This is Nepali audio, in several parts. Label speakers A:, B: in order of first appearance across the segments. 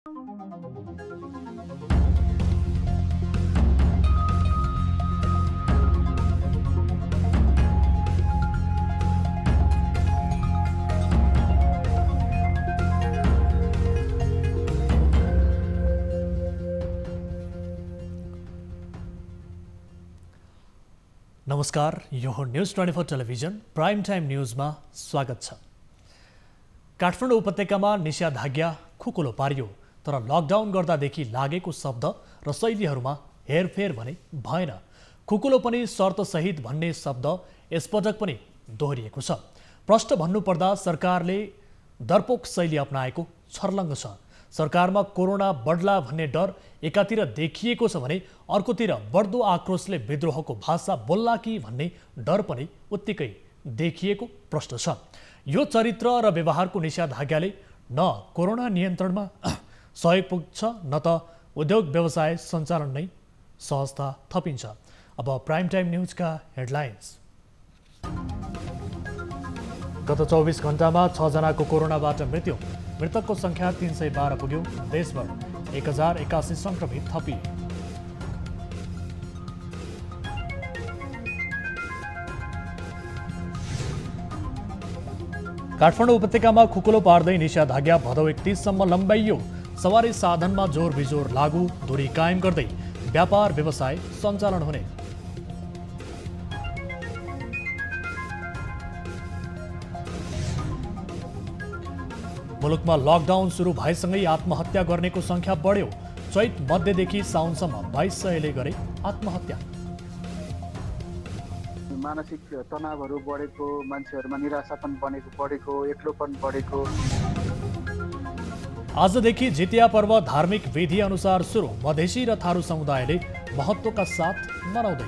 A: नमस्कार, यो हो न्यूज 24 टेलिभिजन प्राइम टाइम न्यूजमा स्वागत छ। काठमाडौँ उपत्यकामा निषेधाज्ञा खुकुलो पारियो, तर लकडाउन गर्दादेखि लागेको शब्द र शैलीहरूमा हेरफेर भने भएन। खुकुलो पनि शर्तसहित भन्ने शब्द यसपटक पनि दोहोरिएको छ। प्रश्न भन्नुपर्दा सरकारले डरपोक शैली अपनाएको छर्लङ्ग छ। सरकारमा कोरोना बढ्ला भन्ने डर एकातिर देखिएको छ भने अर्कोतिर बढ्दो आक्रोशले विद्रोहको भाषा बोल्ला कि भन्ने डर पनि उत्तिकै देखिएको प्रश्न छ। यो चरित्र र व्यवहारको निषेधाज्ञाले न कोरोना नियन्त्रणमा सहयोग पुग्छ न त उद्योग व्यवसाय सञ्चालन नै सहजता थपिन्छ। अब प्राइम टाइम न्यूजका हेडलाइन्स। गत 24 घण्टामा 6 जनाको कोरोनाबाट मृत्यु, मृतकको संख्या 312 पुग्यो। देशभर 1081 संक्रमित थपिए। काठमाडौँ उपत्यकामा खुकुलो पार्दै निषेधाज्ञा भदौ 31 सम्म लम्बाइयो। सवारी साधनमा जोर बिजोर लागू, दूरी कायम गर्दै व्यापार व्यवसाय सञ्चालन हुने। मुलुकमा लकडाउन सुरु भएसँगै आत्महत्या गर्नेको संख्या बढ्यो। चैत मध्यदेखि साउनसम्म 2200ले गरे आत्महत्या।
B: मानसिक तनावहरू बढेको, मान्छेहरूमा निराशापन बढेको, एक्लोपन बढेको।
A: आजदेखि जितिया पर्व धार्मिक विधि अनुसार सुरु, मधेसी र थारू समुदायले महत्वका साथ मनाउँदै।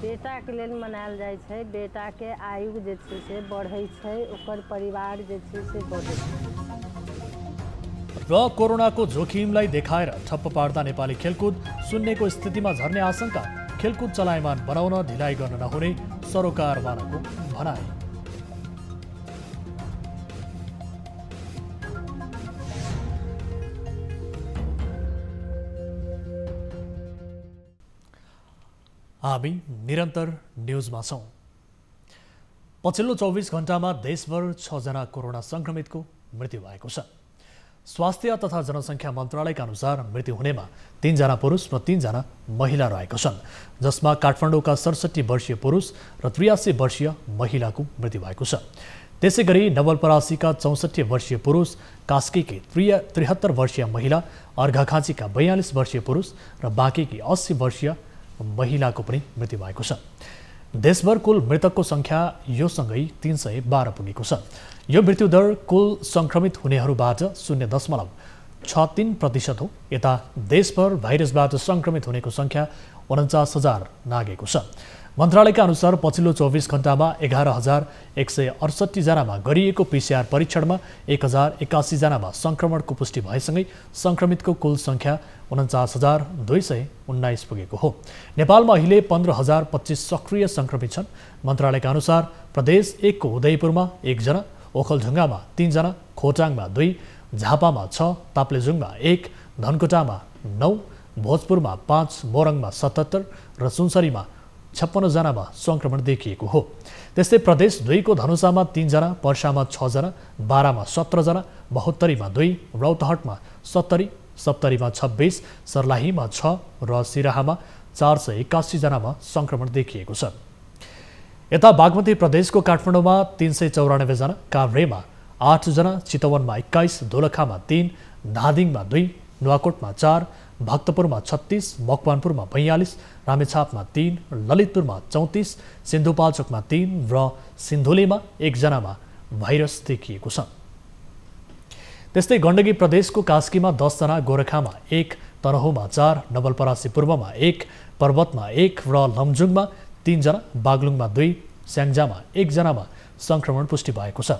C: बेटा के लेल मनायल जाइ छै। बेटा के आयु जे छै से बढ़ै छै, ओकर परिवार जे छै से बढ़ै छै।
A: र कोरोनाको जोखिमलाई देखाएर ठप्प पार्दा नेपाली खेलकुद शून्यको स्थितिमा झर्ने आशंका। खेलकुद चलायमान बनाउन ढिलाइ गर्न नहुने सरोकारवालाको भनाइ। हामी निरन्तर न्यूजमा छौं। पछिल्लो 24 घण्टामा देशभर 6 जना कोरोना संक्रमितको मृत्यु भएको छ। स्वास्थ्य तथा जनसङ्ख्या मन्त्रालयका अनुसार मृत्यु हुनेमा 3 जना पुरुष र 3 जना महिला रहेका छन्, जसमा काठमाडौँका 67 वर्षीय पुरुष र 83 वर्षीय महिलाको मृत्यु भएको छ। त्यसैगरी नवलपरासीका 64 वर्षीय पुरुष, कास्कीकी 73 वर्षीय महिला, अर्घाखाँचीका 42 वर्षीय पुरुष र बाँकीकी 80 वर्षीय महिलाको पनि मृत्यु भएको छ। देशभर कुल मृतकको संख्या योसँगै 312 पुगेको छ। यो मृत्युदर कुल संक्रमित हुनेहरूबाट 0.63% हो। यता देशभर भाइरसबाट संक्रमित हुनेको संख्या 49,000 नागेको छ। मन्त्रालयका अनुसार पछिल्लो 24 घण्टामा 11,168 जनामा गरिएको PCR परीक्षणमा 1,081 जनामा संक्रमणको पुष्टि भएसँगै संक्रमितको कुल संख्या 49,219 पुगेको हो। नेपालमा अहिले 15,025 सक्रिय संक्रमित छन्। मन्त्रालयका अनुसार प्रदेश 1 को उदयपुरमा 1 जना, ओखलढुङ्गामा 3 जना, खोटाङमा 2, झापामा 6, ताप्लेजुङमा 1, धनकुटामा 9, भोजपुरमा 5, मोरङमा 77 र सुनसरीमा 56 जनामा संक्रमण देखिएको हो। त्यस्तै प्रदेश 2 को धनुषामा 3 जना, पर्सामा 6 जना, बारामा 17 जना, महोत्तरीमा 2, रौतहटमा 70, सप्तरीमा 26, सर्लाहीमा 6 र सिराहामा 481 जनामा संक्रमण देखिएको छ। यता बागमती प्रदेशको काठमाडौँमा 394 जना, काभ्रेमा 8 जना, चितवनमा 21, दोलखामा 3, धादिङमा 2, नुवाकोटमा 4, भक्तपुरमा 36, मकवानपुरमा 42, रामेछापमा 3, ललितपुरमा 34, सिन्धुपाल्चोकमा 3 र सिन्धुलीमा 1 जनामा भाइरस देखिएको छ। त्यस्तै गण्डकी प्रदेशको कास्कीमा 10 जना, गोरखामा 1, तनहुँमा 4, नवलपरासी पूर्वमा 1, पर्वतमा 1 र लमजुङमा 3 जना, बागलुङमा 2, स्याङ्जामा 1 जनामा संक्रमण पुष्टि भएको छ।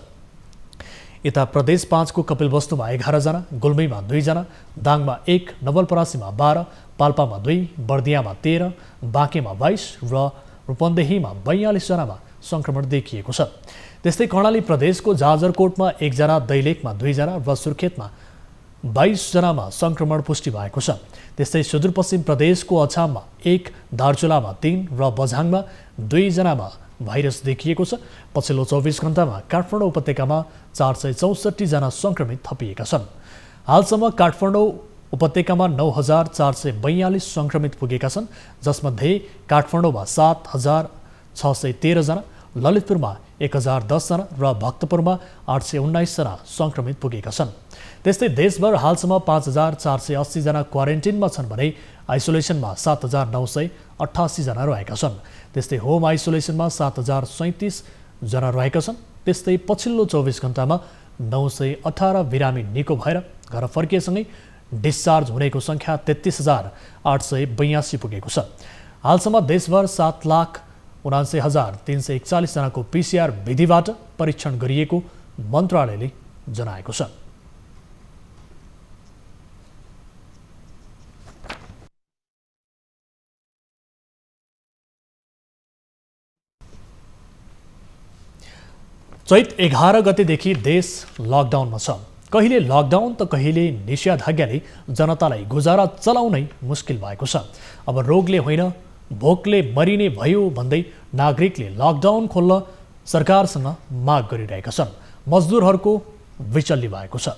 A: यता प्रदेश 5 को कपिलवस्तुमा 11 जना, गुल्मीमा 2 जना, दाङमा 1, नवलपरासीमा 12, पाल्पामा 2, बर्दियामा 13, बाँकेमा 22 र रूपन्देहीमा 42 जनामा संक्रमण देखिएको छ। त्यस्तै कर्णाली प्रदेशको जाजरकोटमा 1 जना, दैलेखमा 2 जना र सुर्खेतमा 22 जनामा संक्रमण पुष्टि भएको छ। त्यस्तै सुदूरपश्चिम प्रदेशको अछाममा 1, दार्चुलामा 3 र बझाङमा 2 जनामा भाइरस देखिएको छ। पछिल्लो 24 घण्टामा काठमाडौँ उपत्यकामा 464 जना संक्रमित थपिएका छन्। हालसम्म काठमाडौँ उपत्यकामा 9442 संक्रमित पुगेका छन्, जसमध्ये काठमाडौँमा 7613 जना, ललितपुरमा 1010 जना र भक्तपुरमा 819 जना संक्रमित पुगेका छन्। त्यस्तै देशभर हालसम्म 5480 जना क्वारेन्टिनमा छन् भने आइसोलेसनमा 7988 जना रहेका छन्। त्यस्तै होम आइसोलेसनमा 7037 जना रहेका छन्। त्यस्तै पछिल्लो 24 घण्टामा 918 बिरामी निको भएर घर फर्किएसँगै डिस्चार्ज हुनेको सङ्ख्या 33882 पुगेको छ। हालसम्म देशभर 7,79,341 जनाको PCR विधिबाट परीक्षण गरिएको मन्त्रालयले जनाएको छ। चैत 11 गतेदेखि देश लकडाउनमा छ। कहिले लकडाउन त कहिले निषेधाज्ञाले जनतालाई गुजारा चलाउनै मुस्किल भएको छ। अब रोगले होइन भोकले मरिने भयो भन्दै नागरिकले लकडाउन खोल्न सरकारसँग माग गरिरहेका छन्। मजदुरहरूको विचल्ली भएको छ।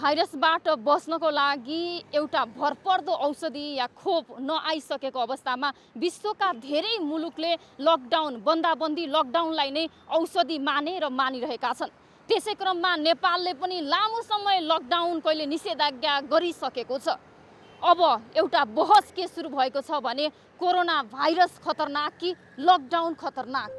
D: भाइरसबाट बच्नको लागि एउटा भरपर्दो औषधि या खोप नआइसकेको अवस्थामा विश्वका धेरै मुलुकले लकडाउन बन्दाबन्दी लकडाउनलाई नै औषधि माने र मानिरहेका छन्। त्यसै क्रममा नेपालले पनि लामो समय लकडाउन कहिले निषेधाज्ञा गरिसकेको छ। अब एउटा बहस के सुरु भएको छ भने कोरोना भाइरस खतरनाक कि लकडाउन खतरनाक?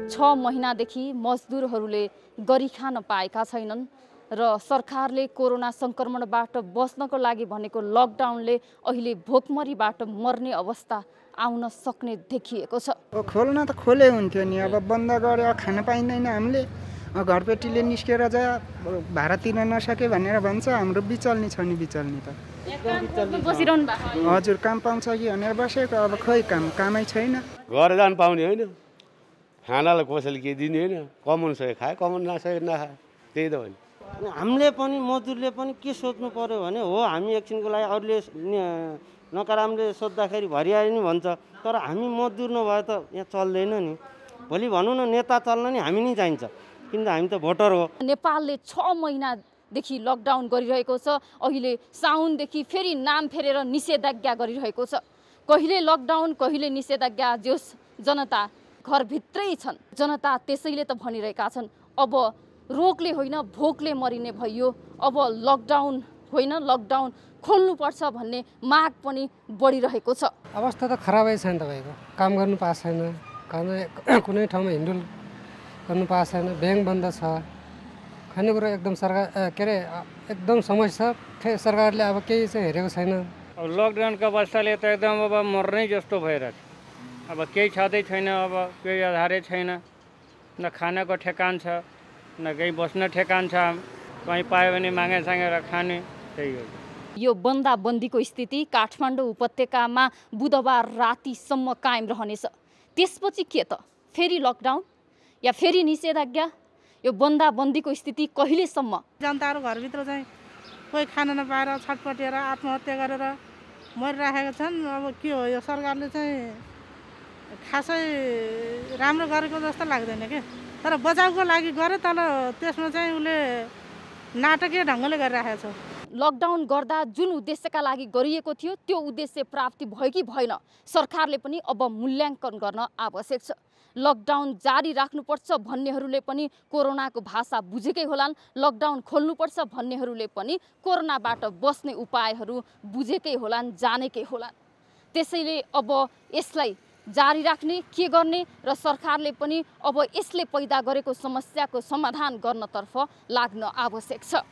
D: छ महिनादेखि मजदुरहरूले गरी खान पाएका छैनन् र सरकारले कोरोना संक्रमणबाट बच्नको लागि भनेको लकडाउनले अहिले भोकमरीबाट मर्ने अवस्था आउन सक्ने देखिएको छ।
E: खोल्न त खोले हुन्थ्यो नि, अब बन्द गरे खान पाइँदैन। हामीले घरपेटीले निस्केर जा भाडा तिर्न नसके भनेर भन्छ। हाम्रो बिचल्नी छ नि, बिचल्नी त हजुर काम पाउँछ कि भनेर बसेको। अब खोइ कामै छैन,
F: घर जान पाउने होइन, खानालाई कसैले के दिने होइन, कमाउनु सके खाए, कमाउनु नसके नखाए, त्यही त हो नि।
G: हामीले पनि मजदुरले पनि के सोच्नु पर्यो भने हो हामी एकछिनको लागि अरूले नकारामले सोद्धाखेरि भरिआए नि भन्छ, तर हामी मजदुर नभए त यहाँ चल्दैन नि। भोलि भनौँ न नेता चल्न नि हामी नै चाहिन्छ, किनभने हामी त भोटर हो।
D: नेपालले 6 महिनादेखि लकडाउन गरिरहेको छ। अहिले साउनदेखि फेरि नाम फेरेर निषेधाज्ञा गरिरहेको छ। कहिले लकडाउन कहिले निषेधाज्ञा, जोस जनता घरभित्रै छन्। जनता त्यसैले त भनिरहेका छन् अब रोगले होइन भोकले मरिने भयो, अब लकडाउन होइन लकडाउन खोल्नुपर्छ भन्ने माग पनि बढिरहेको छ।
H: अवस्था त खराबै छ नि तपाईँको। काम गर्नु पाएको छैन, कुनै ठाउँमा हिँडुल गर्नु पाएको छैन, ब्याङ्क बन्द छ, खानेकुरा एकदम सरकार के अरे एकदम समस्या। सरकारले अब केही चाहिँ हेरेको छैन।
I: अब लकडाउनको अवस्थाले त एकदम अब मर्नै जस्तो भइरहेको छ। अब केही छँदै छैन, अब केही आधारै छैन, न खानाको ठेकान छ न केही बस्न ठेकान छ। कहीँ पायो भने मागे साँगेर खाने, त्यही हो।
D: यो बन्दाबन्दीको स्थिति काठमाडौँ उपत्यकामा बुधबार रातिसम्म कायम रहनेछ। त्यसपछि के त फेरि लकडाउन या फेरि निषेधाज्ञा? यो बन्दाबन्दीको स्थिति कहिलेसम्म?
J: जनताहरू घरभित्र चाहिँ कोही खान नपाएर छटपटेर आत्महत्या गरेर मरिरहेका छन्। अब के हो यो सरकारले चाहिँ खासै राम्रो गरेको जस्तो लाग्दैन के, तर बचाउको लागि गरे तर त्यसमा चाहिँ उसले नाटकीय ढङ्गले गरिरहेको छ।
D: लकडाउन गर्दा जुन उद्देश्यका लागि गरिएको थियो त्यो उद्देश्य प्राप्ति भयो कि भएन, सरकारले पनि अब मूल्याङ्कन गर्न आवश्यक छ। लकडाउन जारी राख्नुपर्छ भन्नेहरूले पनि कोरोनाको भाषा बुझेकै होलान्, लकडाउन खोल्नुपर्छ भन्नेहरूले पनि कोरोनाबाट बस्ने उपायहरू बुझेकै होलान्, जानेकै होलान्। त्यसैले अब यसलाई जारी राख्ने, के गर्ने र सरकारले पनि अब यसले पैदा गरेको समस्याको समाधान गर्नतर्फ लाग्न आवश्यक छ।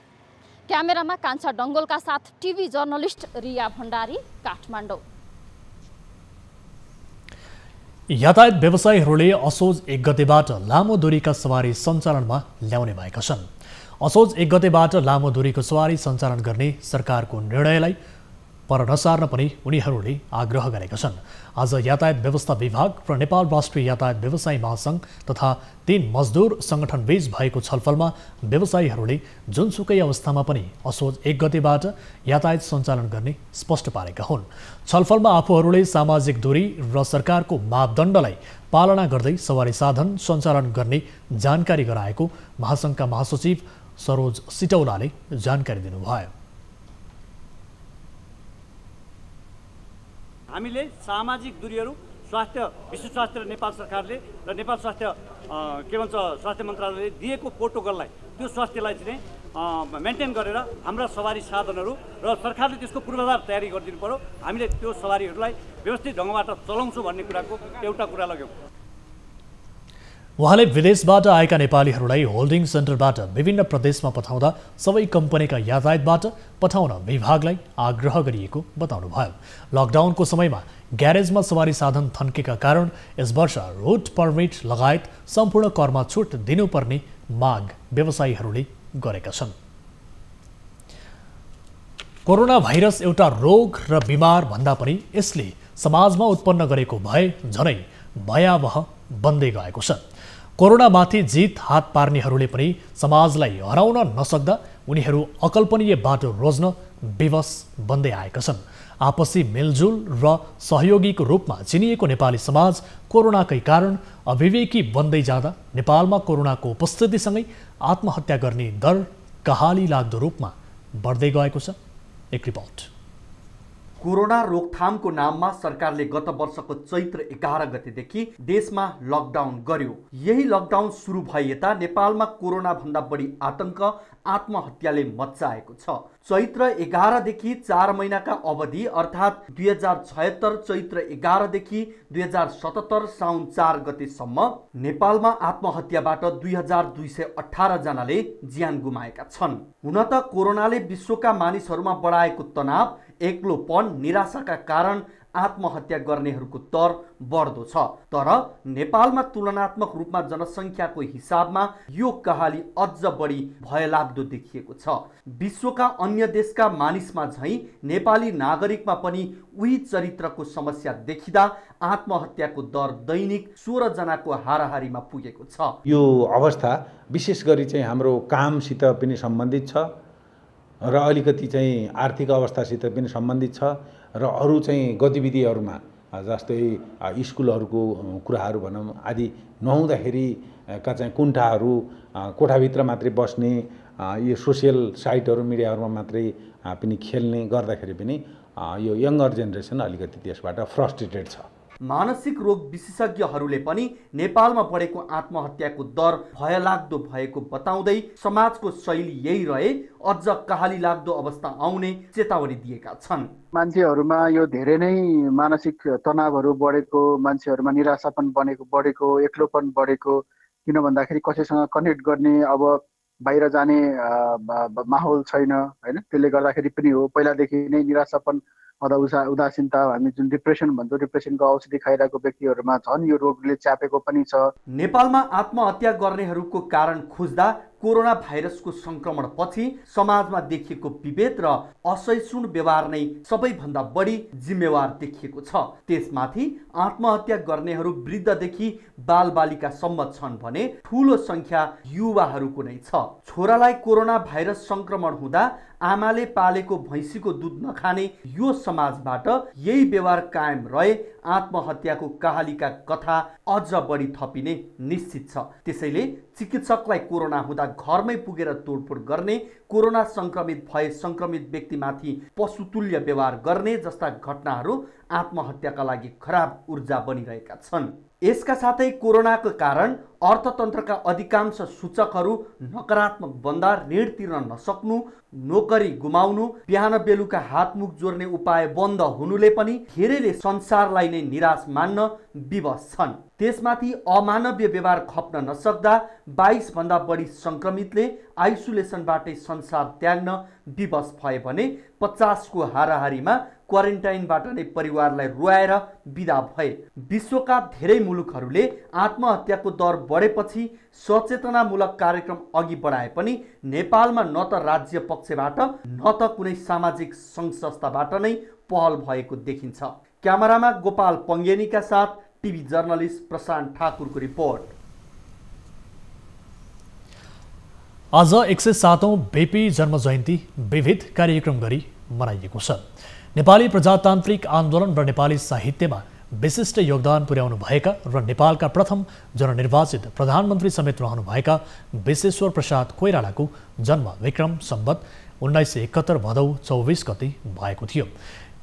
D: क्यामेरामा कान्छा डङ्गोलका साथ टिभी जर्नलिस्ट रिया भण्डारी, काठमाडौँ।
A: यातायात व्यवसायीहरूले असोज 1 गतेबाट लामो दूरीका सवारी सञ्चालनमा ल्याउने भएका छन्। असोज 1 गतेबाट लामो दूरीको सवारी सञ्चालन गर्ने सरकारको निर्णयलाई पर नसार्न पनि उनीहरूले आग्रह गरेका छन्। आज यातायात व्यवस्था विभाग र नेपाल राष्ट्रिय यातायात व्यवसायी महासङ्घ तथा 3 मजदुर सङ्गठनबीच भएको छलफलमा व्यवसायीहरूले जुनसुकै अवस्थामा पनि असोज 1 गतेबाट यातायात सञ्चालन गर्ने स्पष्ट पारेका हुन्। छलफलमा आफूहरूले सामाजिक दूरी र सरकारको मापदण्डलाई पालना गर्दै सवारी साधन सञ्चालन गर्ने जानकारी गराएको महासङ्घका महासचिव सरोज सिटौलाले जानकारी दिनुभयो।
K: हामीले सामाजिक दूरीहरू स्वास्थ्य विश्व स्वास्थ्य र नेपाल सरकारले र नेपाल स्वास्थ्य स्वास्थ्य मन्त्रालयले दिएको प्रोटोकललाई त्यो स्वास्थ्यलाई चाहिँ मेन्टेन गरेर हाम्रा सवारी साधनहरू र सरकारले त्यसको पूर्वाधार तयारी गरिदिनु पर्यो। हामीले त्यो सवारीहरूलाई व्यवस्थित ढङ्गबाट चलाउँछौँ भन्ने कुराको एउटा कुरा लाग्यो।
A: उहाँले विदेशबाट आएका नेपालीहरूलाई होल्डिङ सेन्टरबाट विभिन्न प्रदेशमा पठाउँदा सबै कम्पनीका यातायातबाट पठाउन विभागलाई आग्रह गरिएको बताउनुभयो। लकडाउनको समयमा ग्यारेजमा सवारी साधन थन्केका कारण यस वर्ष रुट पर्मिट लगायत सम्पूर्ण करमा छुट दिनुपर्ने माग व्यवसायीहरूले गरेका छन्। कोरोना भाइरस एउटा रोग र बिमार भन्दा पनि यसले समाजमा उत्पन्न गरेको भय झनै भयावह बन्दै गएको छ। कोरोनामाथि जित हात पार्नेहरूले पनि समाजलाई हराउन नसक्दा उनीहरू अकल्पनीय बाटो रोज्न विवश बन्दै आएका छन्। आपसी मेलजुल र सहयोगीको रूपमा चिनिएको नेपाली समाज कोरोनाकै कारण अविवेकी बन्दै जाँदा नेपालमा कोरोनाको उपस्थितिसँगै आत्महत्या गर्ने दर कहाली लाग्दो रूपमा बढ्दै गएको छ। एक रिपोर्ट।
L: कोरोना रोकथामको नाममा सरकारले गत वर्षको चैत्र 11 गतेदेखि देशमा लकडाउन गर्यो। यही लकडाउन सुरु भए यता नेपालमा कोरोना भन्दा बढी आतंक आत्महत्याले मच्चाएको छ। चैत्र 11 देखि 4 महिनाका अवधि अर्थात् 2076 चैत्र 11 देखि 2077 साउन 4 गतेसम्म नेपालमा आत्महत्याबाट 2218 जनाले ज्यान गुमाएका छन्। हुन त कोरोनाले विश्वका मानिसहरूमा बढाएको तनाव, एक्लोपन, निराशाका कारण आत्महत्या गर्नेहरूको दर बढ्दो छ। तर नेपालमा तुलनात्मक रूपमा जनसङ्ख्याको हिसाबमा यो कहाली अझ बढी भयलाग्दो देखिएको छ। विश्वका अन्य देशका मानिसमा झैं नेपाली नागरिकमा पनि उही चरित्रको समस्या देखिँदा आत्महत्याको दर दैनिक 16 जनाको हाराहारीमा पुगेको छ।
M: यो अवस्था विशेष गरी चाहिँ हाम्रो कामसित पनि सम्बन्धित छ र अलिकति चाहिँ आर्थिक अवस्थासित पनि सम्बन्धित छ र अरू चाहिँ गतिविधिहरूमा जस्तै स्कुलहरूको कुराहरू भनौँ आदि नहुँदाखेरि का चाहिँ कुण्ठाहरू, कोठाभित्र मात्रै बस्ने, यो सोसियल साइटहरू मिडियाहरूमा मात्रै पनि खेल्ने गर्दाखेरि पनि यो यङ्गर जेनेरेसन अलिकति त्यसबाट फ्रस्ट्रेटेड छ।
L: मानसिक रोग विशेषज्ञहरूले पनि नेपालमा बढेको आत्महत्याको दर भयलाग्दो भएको बताउँदै समाजको शैली यही रहे अझ कहाली लाग्दो अवस्था आउने चेतावनी दिएका छन्।
B: मान्छेहरूमा यो धेरै नै मानसिक तनावहरू बढेको, मान्छेहरूमा निराशापन बढेको, एक्लोपन बढेको, किन भन्दाखेरि कसैसँग कनेक्ट गर्ने अब बाहिर जाने माहौल छैन हैन। त्यसले गर्दाखेरि पनि हो। पहिलादेखि नै निराशापन उदासीनता, हामी जुन डिप्रेसन भन्छौँ, डिप्रेसनको औषधि खाइरहेको व्यक्तिहरूमा झन् यो रोगले च्यापेको पनि छ।
L: नेपालमा आत्महत्या गर्नेहरूको कारण खोज्दा कोरोना भाइरसको संक्रमण पछि समाजमा देखिएको विभेद र असहिष्णु व्यवहार नै सबैभन्दा बढी जिम्मेवार देखिएको छ। त्यसमाथि आत्महत्या गर्नेहरू वृद्धदेखि बालबालिकासम्म छन् भने ठूलो संख्या युवाहरूको नै छ। छोरालाई कोरोना भाइरस संक्रमण हुँदा आमाले पालेको भैँसीको दुध नखाने यो समाजबाट यही व्यवहार कायम रहे आत्महत्याको कहालीका कथा अझ बढी थपिने निश्चित छ। त्यसैले चिकित्सकलाई कोरोना हुँदा घरमै पुगेर तोडफोड गर्ने, कोरोना संक्रमित भए संक्रमित व्यक्तिमाथि पशुतुल्य व्यवहार गर्ने जस्ता घटनाहरू आत्महत्याका लागि खराब ऊर्जा बनिरहेका छन्। यसका साथै कोरोनाको कारण अर्थतन्त्रका अधिकांश सूचकहरू नकारात्मक बन्दा ऋण तिर्न नसक्नु, नोकरी गुमाउनु, बिहान बेलुका हातमुख जोड्ने उपाय बन्द हुनुले पनि धेरैले संसारलाई नै निराश मान्न विवश छन्। त्यसमाथि अमानवीय व्यवहार खप्न नसक्दा 22 भन्दा बढी संक्रमितले आइसोलेसनबाटै संसार त्याग्न विवश भए भने 50 को हाराहारीमा क्वारेन्टाइनबाट नै परिवारलाई रुवाएर बिदा भए। विश्वका धेरै मुलुकहरूले आत्महत्याको दर बढेपछि सचेतनामूलक कार्यक्रम अघि बढाए पनि नेपालमा न त राज्य पक्षबाट न त कुनै सामाजिक सङ्घ संस्थाबाट नै पहल भएको देखिन्छ। क्यामेरामा गोपाल पङ्गेनीका साथ टिभी जर्नलिस्ट प्रशान्त ठाकुरको रिपोर्ट।
A: आज 107औं बेपी जन्म जयन्ती विविध कार्यक्रम गरी मनाइएको छ। नेपाली प्रजातान्त्रिक आन्दोलन र नेपाली साहित्यमा विशिष्ट योगदान पुर्याउनु भएका र नेपालका प्रथम जननिर्वाचित प्रधानमन्त्री समेत रहनुभएका विश्वेश्वर प्रसाद कोइरालाको जन्म विक्रम सम्वत 1971 भदौ 24 गते भएको थियो।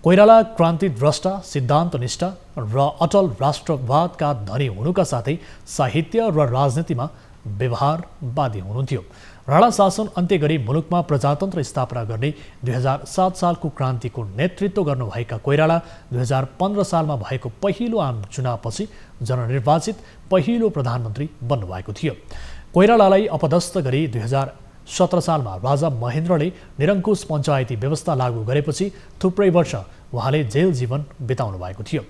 A: कोइराला क्रान्तिद्रष्टा, सिद्धान्तनिष्ठ र अटल राष्ट्रवादका धनी हुनुका साथै साहित्य र राजनीतिमा व्यवहारवादी हुनुहुन्थ्यो। राणा शासन अन्त्य गरी मुलुकमा प्रजातन्त्र स्थापना गर्ने 2007 सालको क्रान्तिको नेतृत्व गर्नुभएका कोइराला 2015 सालमा भएको पहिलो आम चुनावपछि जननिर्वाचित पहिलो प्रधानमन्त्री बन्नुभएको थियो। कोइरालालाई अपदस्थ गरी 2017 सालमा राजा महेन्द्रले निरङ्कुश पञ्चायती व्यवस्था लागू गरेपछि थुप्रै वर्ष उहाँले जेल जीवन बिताउनु भएको थियो।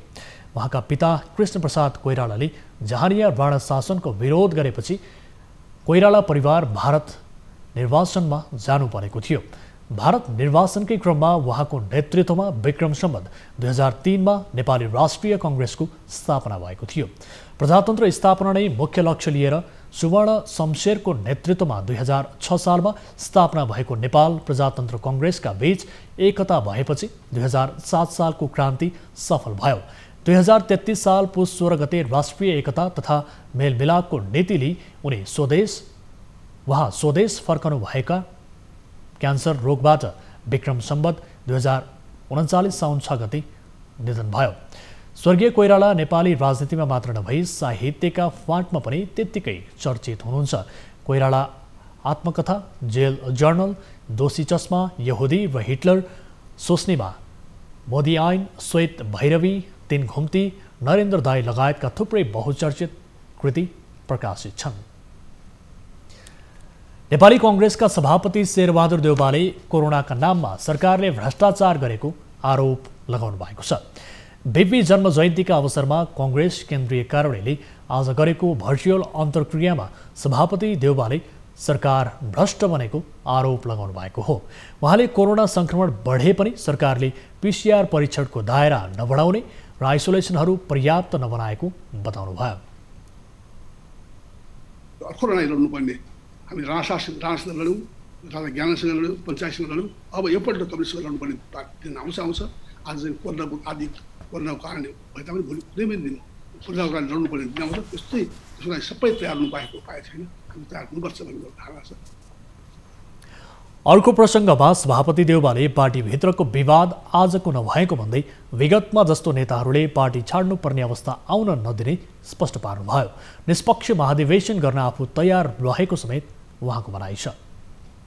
A: उहाँका पिता कृष्णप्रसाद कोइरालाले जहानिया राणा शासनको विरोध गरेपछि कोइराला परिवार भारत निर्वाचनमा जानु परेको थियो। भारत निर्वाचनकै क्रममा उहाँको नेतृत्वमा विक्रम सम्वत 2003 मा नेपाली राष्ट्रिय कङ्ग्रेसको स्थापना भएको थियो। प्रजातन्त्र स्थापना नै मुख्य लक्ष्य लिएर सुवर्ण शमशेरको नेतृत्वमा 2006 सालमा स्थापना भएको नेपाल प्रजातन्त्र कङ्ग्रेसका बीच एकता भएपछि 2007 सालको क्रान्ति सफल भयो। 2033 साल पुस 16 गते राष्ट्रिय एकता तथा मेलमिलापको नीति लिई उहाँ स्वदेश फर्कनु भएका क्यान्सर रोगबाट विक्रम सम्वत 2039 साउन 6 गते निधन भयो। स्वर्गीय कोइराला नेपाली राजनीतिमा मात्र नभई साहित्यका फाँटमा पनि त्यत्तिकै चर्चित हुनुहुन्छ। कोइराला आत्मकथा, जेल जर्नल, दोषी चस्मा, यहुदी र हिटलर, सोच्नेमा, मोदी ऐन, श्वेत भैरवी, तीन घुम्ती, नरेन्द्र दाई लगायतका थुप्रै बहुचर्चित कृति प्रकाशित छन्। नेपाली कङ्ग्रेसका सभापति शेरबहादुर देउवाले कोरोनाका नाममा सरकारले भ्रष्टाचार गरेको आरोप लगाउनु भएको छ। बेपी जन्म जयन्तीका अवसरमा कङ्ग्रेस केन्द्रीय कार्यालयले आज गरेको भर्चुअल अन्तर्क्रियामा सभापति देउवाले सरकार भ्रष्ट बनेको आरोप लगाउनु भएको हो। उहाँले कोरोना संक्रमण बढे पनि सरकारले पिसिआर परीक्षणको दायरा नबढाउने र आइसोलेसनहरू पर्याप्त नबनाएको बताउनुभयो।
N: कोरोना लड्नुपर्ने हामी राणासँग लड्यौँ, राजा ज्ञानसँग लड्यौँ, पञ्चायतसँग लड्यौँ, अब योपल्ट कम्युनिस्टसँग लड्नुपर्ने दिन आउँछ। आज चाहिँ कोरोनाको आदि कोरोनाको कारण भए तापनि भोलि कुनै पनि दिन कोरोनाको कारण लड्नुपर्ने दिन आउँछ। त्यस्तै त्यसको लागि सबै तयार हुनु पाएको उपाय छैन। हामी तयार हुनुपर्छ भन्ने धारणा छ।
A: अर्को प्रसङ्गमा सभापति देउवाले पार्टीभित्रको विवाद आजको नभएको भन्दै विगतमा जस्तो नेताहरूले पार्टी छाड्नुपर्ने अवस्था आउन नदिने स्पष्ट पार्नुभयो। निष्पक्ष महाधिवेशन गर्न आफू तयार रहेको समेत उहाँको भनाइ छ।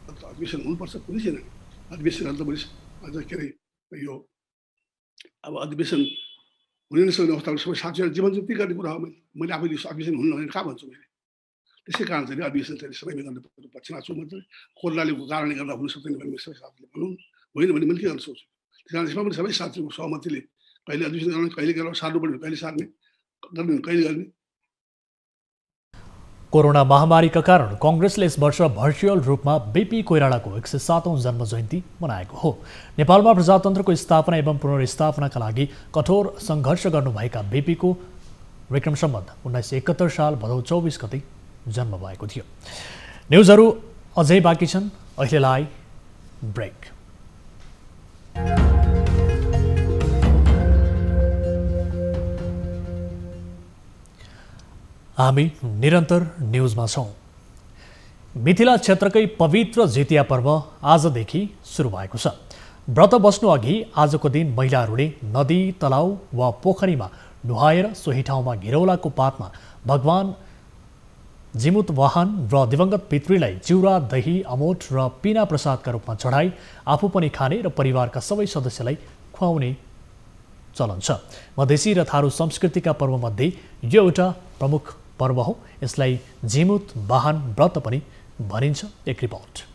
N: अधिवेशन हुनुपर्छ, कुनै छैन अधिवेशन त अझ के अरे यो अब अधिवेशन हुनै नसक्ने अवस्थामा सबै साथीहरू जीवन जति गर्ने कुरा हो। मैले आफैले अधिवेशन हुनु नहुने कहाँ भन्छु मैले। त्यसै कारण चाहिँ अधिवेशन चाहिँ सबैले गर्ने पक्षमा छु। म चाहिँ कोरोनाले कारणले गर्दा हुन सक्दैन भने सबै साथीले भनौँ, होइन भने मैले के गर्न सक्छु। त्यस कारण यसमा पनि सबै साथीको सहमतिले कहिले अधिवेशन गर्ने, कहिले गरेर सार्नु पर्ने, कहिले सार्ने, गर्ने कहिले गर्ने।
A: कोरोना महामारीका कारण कङ्ग्रेसले यस वर्ष भर्चुअल रूपमा बेपी कोइरालाको 107औं जन्म जयन्ती मनाएको हो। नेपालमा प्रजातन्त्रको स्थापना एवं पुनर्स्थापनाका लागि कठोर सङ्घर्ष गर्नुभएका बेपीको विक्रम सम्वत 1971 साल भदौ 24 गते जन्म भएको थियो। न्युजहरू अझै बाँकी छन्, अहिलेलाई ब्रेक। हामी निरन्तर न्युजमा छौँ। मिथिला क्षेत्रकै पवित्र जितिया पर्व आजदेखि सुरु भएको छ। व्रत बस्नु अघि आजको दिन महिलाहरूले नदी, तलाउ वा पोखरीमा नुहाएर सोही ठाउँमा घिरौलाको पातमा भगवान जिमुत वाहन र दिवंगत पितृलाई चिउरा, दही, अमोट र पिना प्रसादका रूपमा चढाई आफू पनि खाने र परिवारका सबै सदस्यलाई खुवाउने चलन छ। मधेसी र थारू संस्कृतिका पर्वमध्ये यो एउटा प्रमुख पर्व हो। यसलाई जिमुत वाहन व्रत पनि भनिन्छ। एक रिपोर्ट।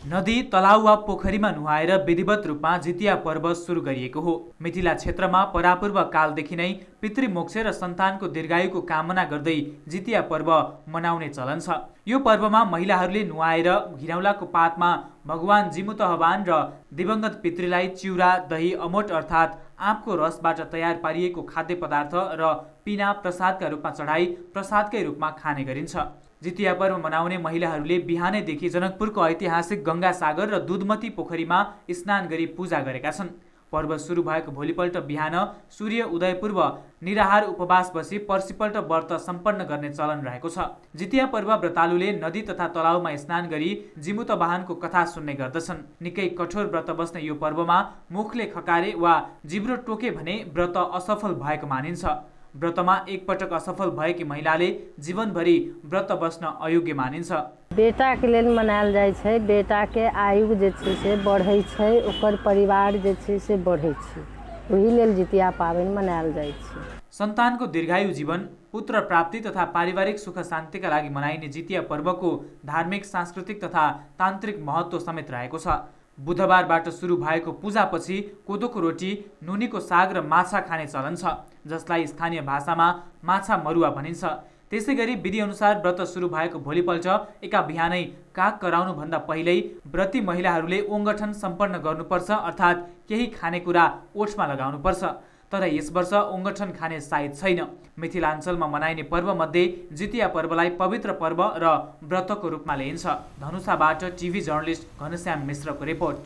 O: नदी, तलाउ वा पोखरीमा नुहाएर विधिवत रूपमा जितिया पर्व सुरु गरिएको हो। मिथिला क्षेत्रमा परापूर्व कालदेखि नै पितृमोक्ष र सन्तानको दीर्घायुको कामना गर्दै जितिया पर्व मनाउने चलन छ। यो पर्वमा महिलाहरूले नुहाएर घिरौलाको पातमा भगवान जिमुतहवान र दिवंगत पितृलाई चिउरा, दही, अमोट अर्थात् आँपको रसबाट तयार पारिएको खाद्य पदार्थ र पिना प्रसादका रूपमा चढाई प्रसादकै रूपमा खाने गरिन्छ। जितिया पर्व मनाउने महिलाहरूले बिहानैदेखि जनकपुरको ऐतिहासिक गंगा सागर र दुधमती पोखरीमा स्नान गरी पूजा गरेका छन्। पर्व सुरु भएको भोलिपल्ट बिहान सूर्य उदय पूर्व निराहार उपवास बसी पर्सिपल्ट व्रत सम्पन्न गर्ने चलन रहेको छ। जितिया पर्व व्रतालुले नदी तथा तलाउमा स्नान गरी जिमुत वाहनको कथा सुन्ने गर्दछन्। निकै कठोर व्रत बस्ने यो पर्वमा मुखले खकारे वा जिब्रो टोके भने व्रत असफल भएको मानिन्छ। व्रतमा एकपटक असफल भएकी महिलाले जीवनभरि व्रत बस्न अयोग्य मानिन्छ।
C: बेटाके लेल मनायल जाइ छै। बेटाके आयु जे छै से बढ़ै छै, ओकर परिवार जे छै से बढ़ै छै, ओही लेल जितिया पाबनि मनायल जाइ छै।
O: सन्तानको दीर्घायु जीवन, पुत्र प्राप्ति तथा पारिवारिक सुख शान्तिका लागि मनाइने जितिया पर्वको धार्मिक, सांस्कृतिक तथा तान्त्रिक महत्त्व समेत रहेको छ। बुधबारबाट सुरु भएको पूजापछि कोदोको रोटी, नुनीको साग र माछा खाने चलन छ, जसलाई स्थानीय भाषामा माछा मरुवा भनिन्छ। त्यसै गरी विधिअनुसार व्रत सुरु भएको भोलिपल्ट एका बिहानै काग कराउनुभन्दा पहिल्यै व्रती महिलाहरूले ओङ्गठन सम्पन्न गर्नुपर्छ, अर्थात् केही खानेकुरा ओठमा लगाउनुपर्छ। तर यस वर्ष ओङ्गठन खाने साइत छैन। मिथिलाञ्चलमा मनाइने पर्वमध्ये जितिया पर्वलाई पवित्र पर्व र व्रतको रूपमा लिइन्छ। धनुषाबाट टिभी जर्नलिस्ट घनश्याम मिश्रको रिपोर्ट।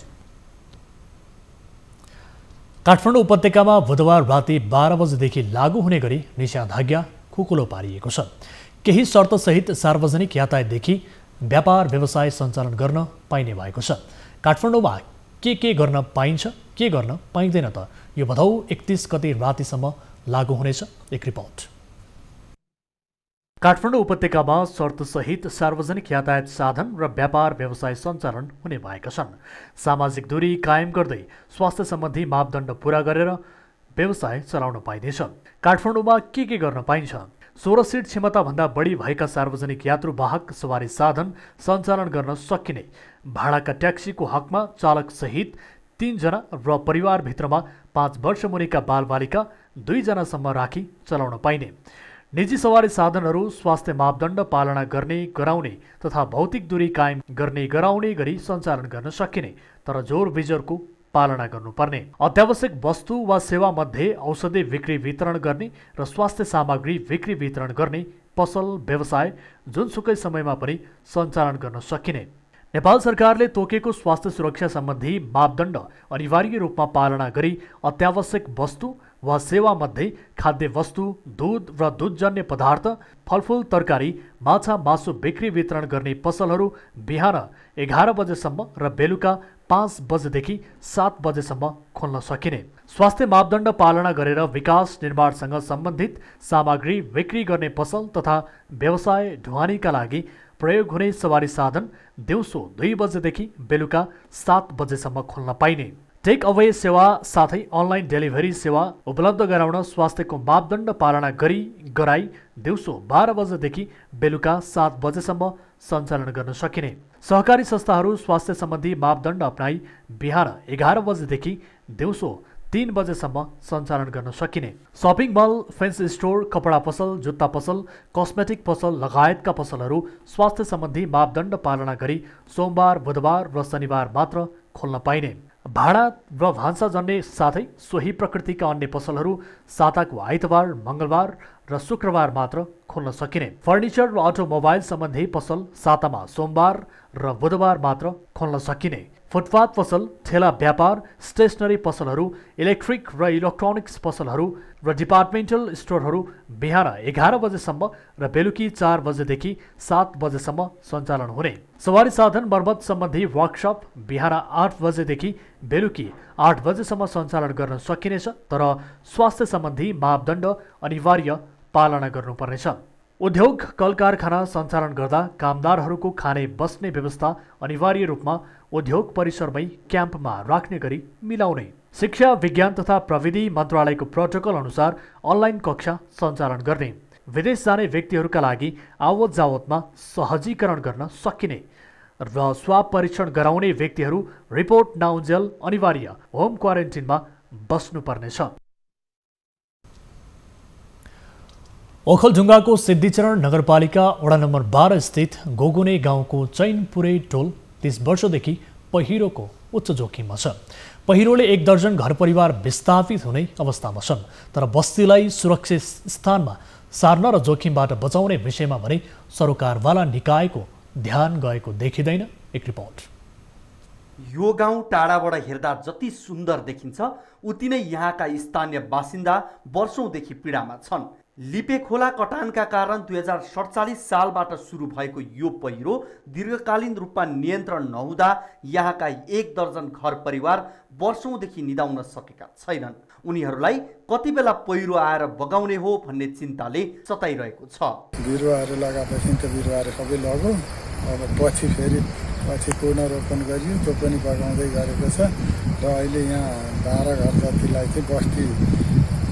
A: काठमाडौँ उपत्यकामा बुधबार राति 12 बजेदेखि लागू हुने गरी निषेधाज्ञा खुकुलो पारिएको छ। केही शर्तसहित सार्वजनिक यातायातदेखि व्यापार व्यवसाय सञ्चालन गर्न पाइने भएको छ। काठमाडौँमा के गर्न पाइन्छ, के गर्न पाइँदैन त यो भदौ 31 गते रातिसम्म लागू हुनेछ। एक रिपोर्ट। काठमाडौँ उपत्यकामा शर्तसहित सार्वजनिक यातायात साधन र व्यापार व्यवसाय सञ्चालन हुने भएका छन्। सामाजिक दूरी कायम गर्दै स्वास्थ्य सम्बन्धी मापदण्ड पूरा गरेर व्यवसाय चलाउन पाइनेछ। काठमाडौँमा के गर्न पाइन्छ? 16 सिट क्षमताभन्दा बढी भएका सार्वजनिक यात्रुवाहक सवारी साधन सञ्चालन गर्न सकिने, भाडाका ट्याक्सीको हकमा चालकसहित 3 जना र परिवारभित्रमा 5 वर्ष मुनिका बालबालिका 2 जनासम्म राखी चलाउन पाइने, निजी सवारी साधनहरू स्वास्थ्य मापदण्ड पालना गर्ने गराउने तथा भौतिक दूरी कायम गर्ने गराउने गरी सञ्चालन गर्न सकिने, तर जोर बिजोरको पालना गर्नुपर्ने, अत्यावश्यक वस्तु वा सेवा मध्ये औषधि बिक्री वितरण गर्ने र स्वास्थ्य सामग्री बिक्री वितरण गर्ने पसल व्यवसाय जुनसुकै समयमा पनि सञ्चालन गर्न सकिने। नेपाल सरकारले तोकेको स्वास्थ्य सुरक्षा सम्बन्धी मापदण्ड अनिवार्य रूपमा पालना गरी अत्यावश्यक वस्तु वा सेवा मध्ये खाद्य वस्तु, दूध र दूधजन्य पदार्थ, फलफुल, तरकारी, माछा, मासु बिक्री वितरण गर्ने पसलहरू बिहान 11 बजेसम्म र बेलुका 5 बजेदेखि 7 बजेसम्म खोल्न सकिने। स्वास्थ्य मापदण्ड पालना गरेर विकास निर्माणसँग सम्बन्धित सामग्री बिक्री गर्ने पसल तथा व्यवसाय ढुवानीका लागि प्रयोग हुने सवारी साधन दिउँसो 2 बजेदेखि बेलुका 7 बजेसम्म खोल्न पाइने। टेक अवे सेवा साथै अनलाइन डेलिभरी सेवा उपलब्ध गराउन स्वास्थ्यको मापदण्ड पालना गराई दिउँसो 12 बजेदेखि बेलुका 7 बजेसम्म सञ्चालन गर्न सकिने। सहकारी संस्थाहरू स्वास्थ्य सम्बन्धी मापदण्ड अपनाई बिहान 11 बजेदेखि दिउँसो 3 बजेसम्म सञ्चालन गर्न सकिने। सपिङ मल, फेन्सी स्टोर, कपडा पसल, जुत्ता पसल, कस्मेटिक पसल लगायतका पसलहरू स्वास्थ्य सम्बन्धी मापदण्ड पालना गरी सोमबार, बुधबार र शनिबार मात्र खोल्न पाइने। भाडा र भान्साजन्य साथै सोही प्रकृतिका अन्य पसलहरू साताको आइतबार, मङ्गलबार र शुक्रबार मात्र खोल्न सकिने। फर्निचर र अटोमोबाइल सम्बन्धी पसल सातामा सोमबार र बुधबार मात्र खोल्न सकिने। फुटपाथ पसल, ठेला व्यापार, स्टेसनरी पसलहरू, इलेक्ट्रिक र इलेक्ट्रोनिक्स पसलहरू र डिपार्टमेन्टल स्टोरहरू बिहान 11 बजेसम्म र बेलुकी 4 बजेदेखि 7 बजेसम्म सञ्चालन हुने। सवारी साधन मर्मत सम्बन्धी वर्कसप बिहान 8 बजेदेखि बेलुकी 8 बजेसम्म सञ्चालन गर्न सकिनेछ, तर स्वास्थ्य सम्बन्धी मापदण्ड अनिवार्य पालना गर्नुपर्नेछ। उद्योग कल कारखाना सञ्चालन गर्दा कामदारहरूको खाने बस्ने व्यवस्था अनिवार्य रूपमा उद्योग परिसरमै क्याम्पमा राख्ने गरी मिलाउने। शिक्षा, विज्ञान तथा प्रविधि मन्त्रालयको प्रोटोकल अनुसार अनलाइन कक्षा सञ्चालन गर्ने। विदेश जाने व्यक्तिहरूका लागि आवत जावतमा सहजीकरण गर्न सकिने र स्वाब परीक्षण गराउने व्यक्तिहरू रिपोर्ट नआउन्जेल अनिवार्य होम क्वारेन्टिनमा बस्नुपर्नेछ। ओखलढुङ्गाको सिद्धिचरण नगरपालिका वडा नम्बर 12 स्थित गोगुने गाउँको चैनपुरे टोल 30 वर्षदेखि पहिरोको उच्च जोखिममा छ। पहिरोले 1 दर्जन घर परिवार विस्थापित हुने अवस्थामा छन्, तर बस्तीलाई सुरक्षित स्थानमा सार्न र जोखिमबाट बचाउने विषयमा भने सरकारवाला निकायको ध्यान गएको देखिँदैन। एक रिपोर्ट।
L: यो गाउँ टाढाबाट हेर्दा जति सुन्दर देखिन्छ उति नै यहाँका स्थानीय बासिन्दा वर्षौंदेखि पीडामा छन्। लिपे खोला कटानका कारण 2047 सालबाट सुरु भएको यो पहिरो दीर्घकालीन रूपमा नियन्त्रण नहुँदा यहाँका 1 दर्जन घर परिवार वर्षौंदेखि निदाउन सकेका छैनन्। उनीहरूलाई कति बेला पहिरो आएर बगाउने हो भन्ने चिन्ताले सताइरहेको छ।
P: बिरुवाहरू लगाएपछि त बिरुवाहरू सबै लग्यो, अब पछि पुनरोपण गरियो, त्यो पनि बगाउँदै गरेको छ र अहिले यहाँ 12 घर जतिलाई चाहिँ बस्ती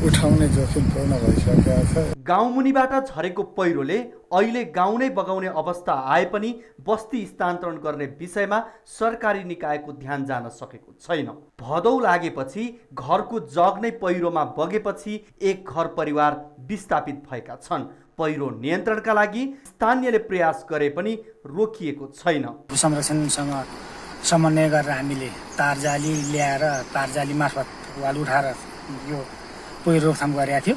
P: उठाउने जोखिम पूर्ण भइसकेको छ।
L: गाउँमुनिबाट झरेको पहिरोले अहिले गाउँ नै बगाउने अवस्था आए पनि बस्ती स्थानान्तरण गर्ने विषयमा सरकारी निकायको ध्यान जान सकेको छैन। भदौ लागेपछि घरको जग नै पहिरोमा बगेपछि 1 घर परिवार विस्थापित भएका छन्। पहिरो नियन्त्रणका लागि स्थानीयले प्रयास गरे पनि रोकिएको छैन।
Q: संरक्षणसँग समन्वय गरेर हामीले तारजाली ल्याएर तारजाली मार्फत वाल उठाएर यो पहिरो रोकथाम गरेका थियो।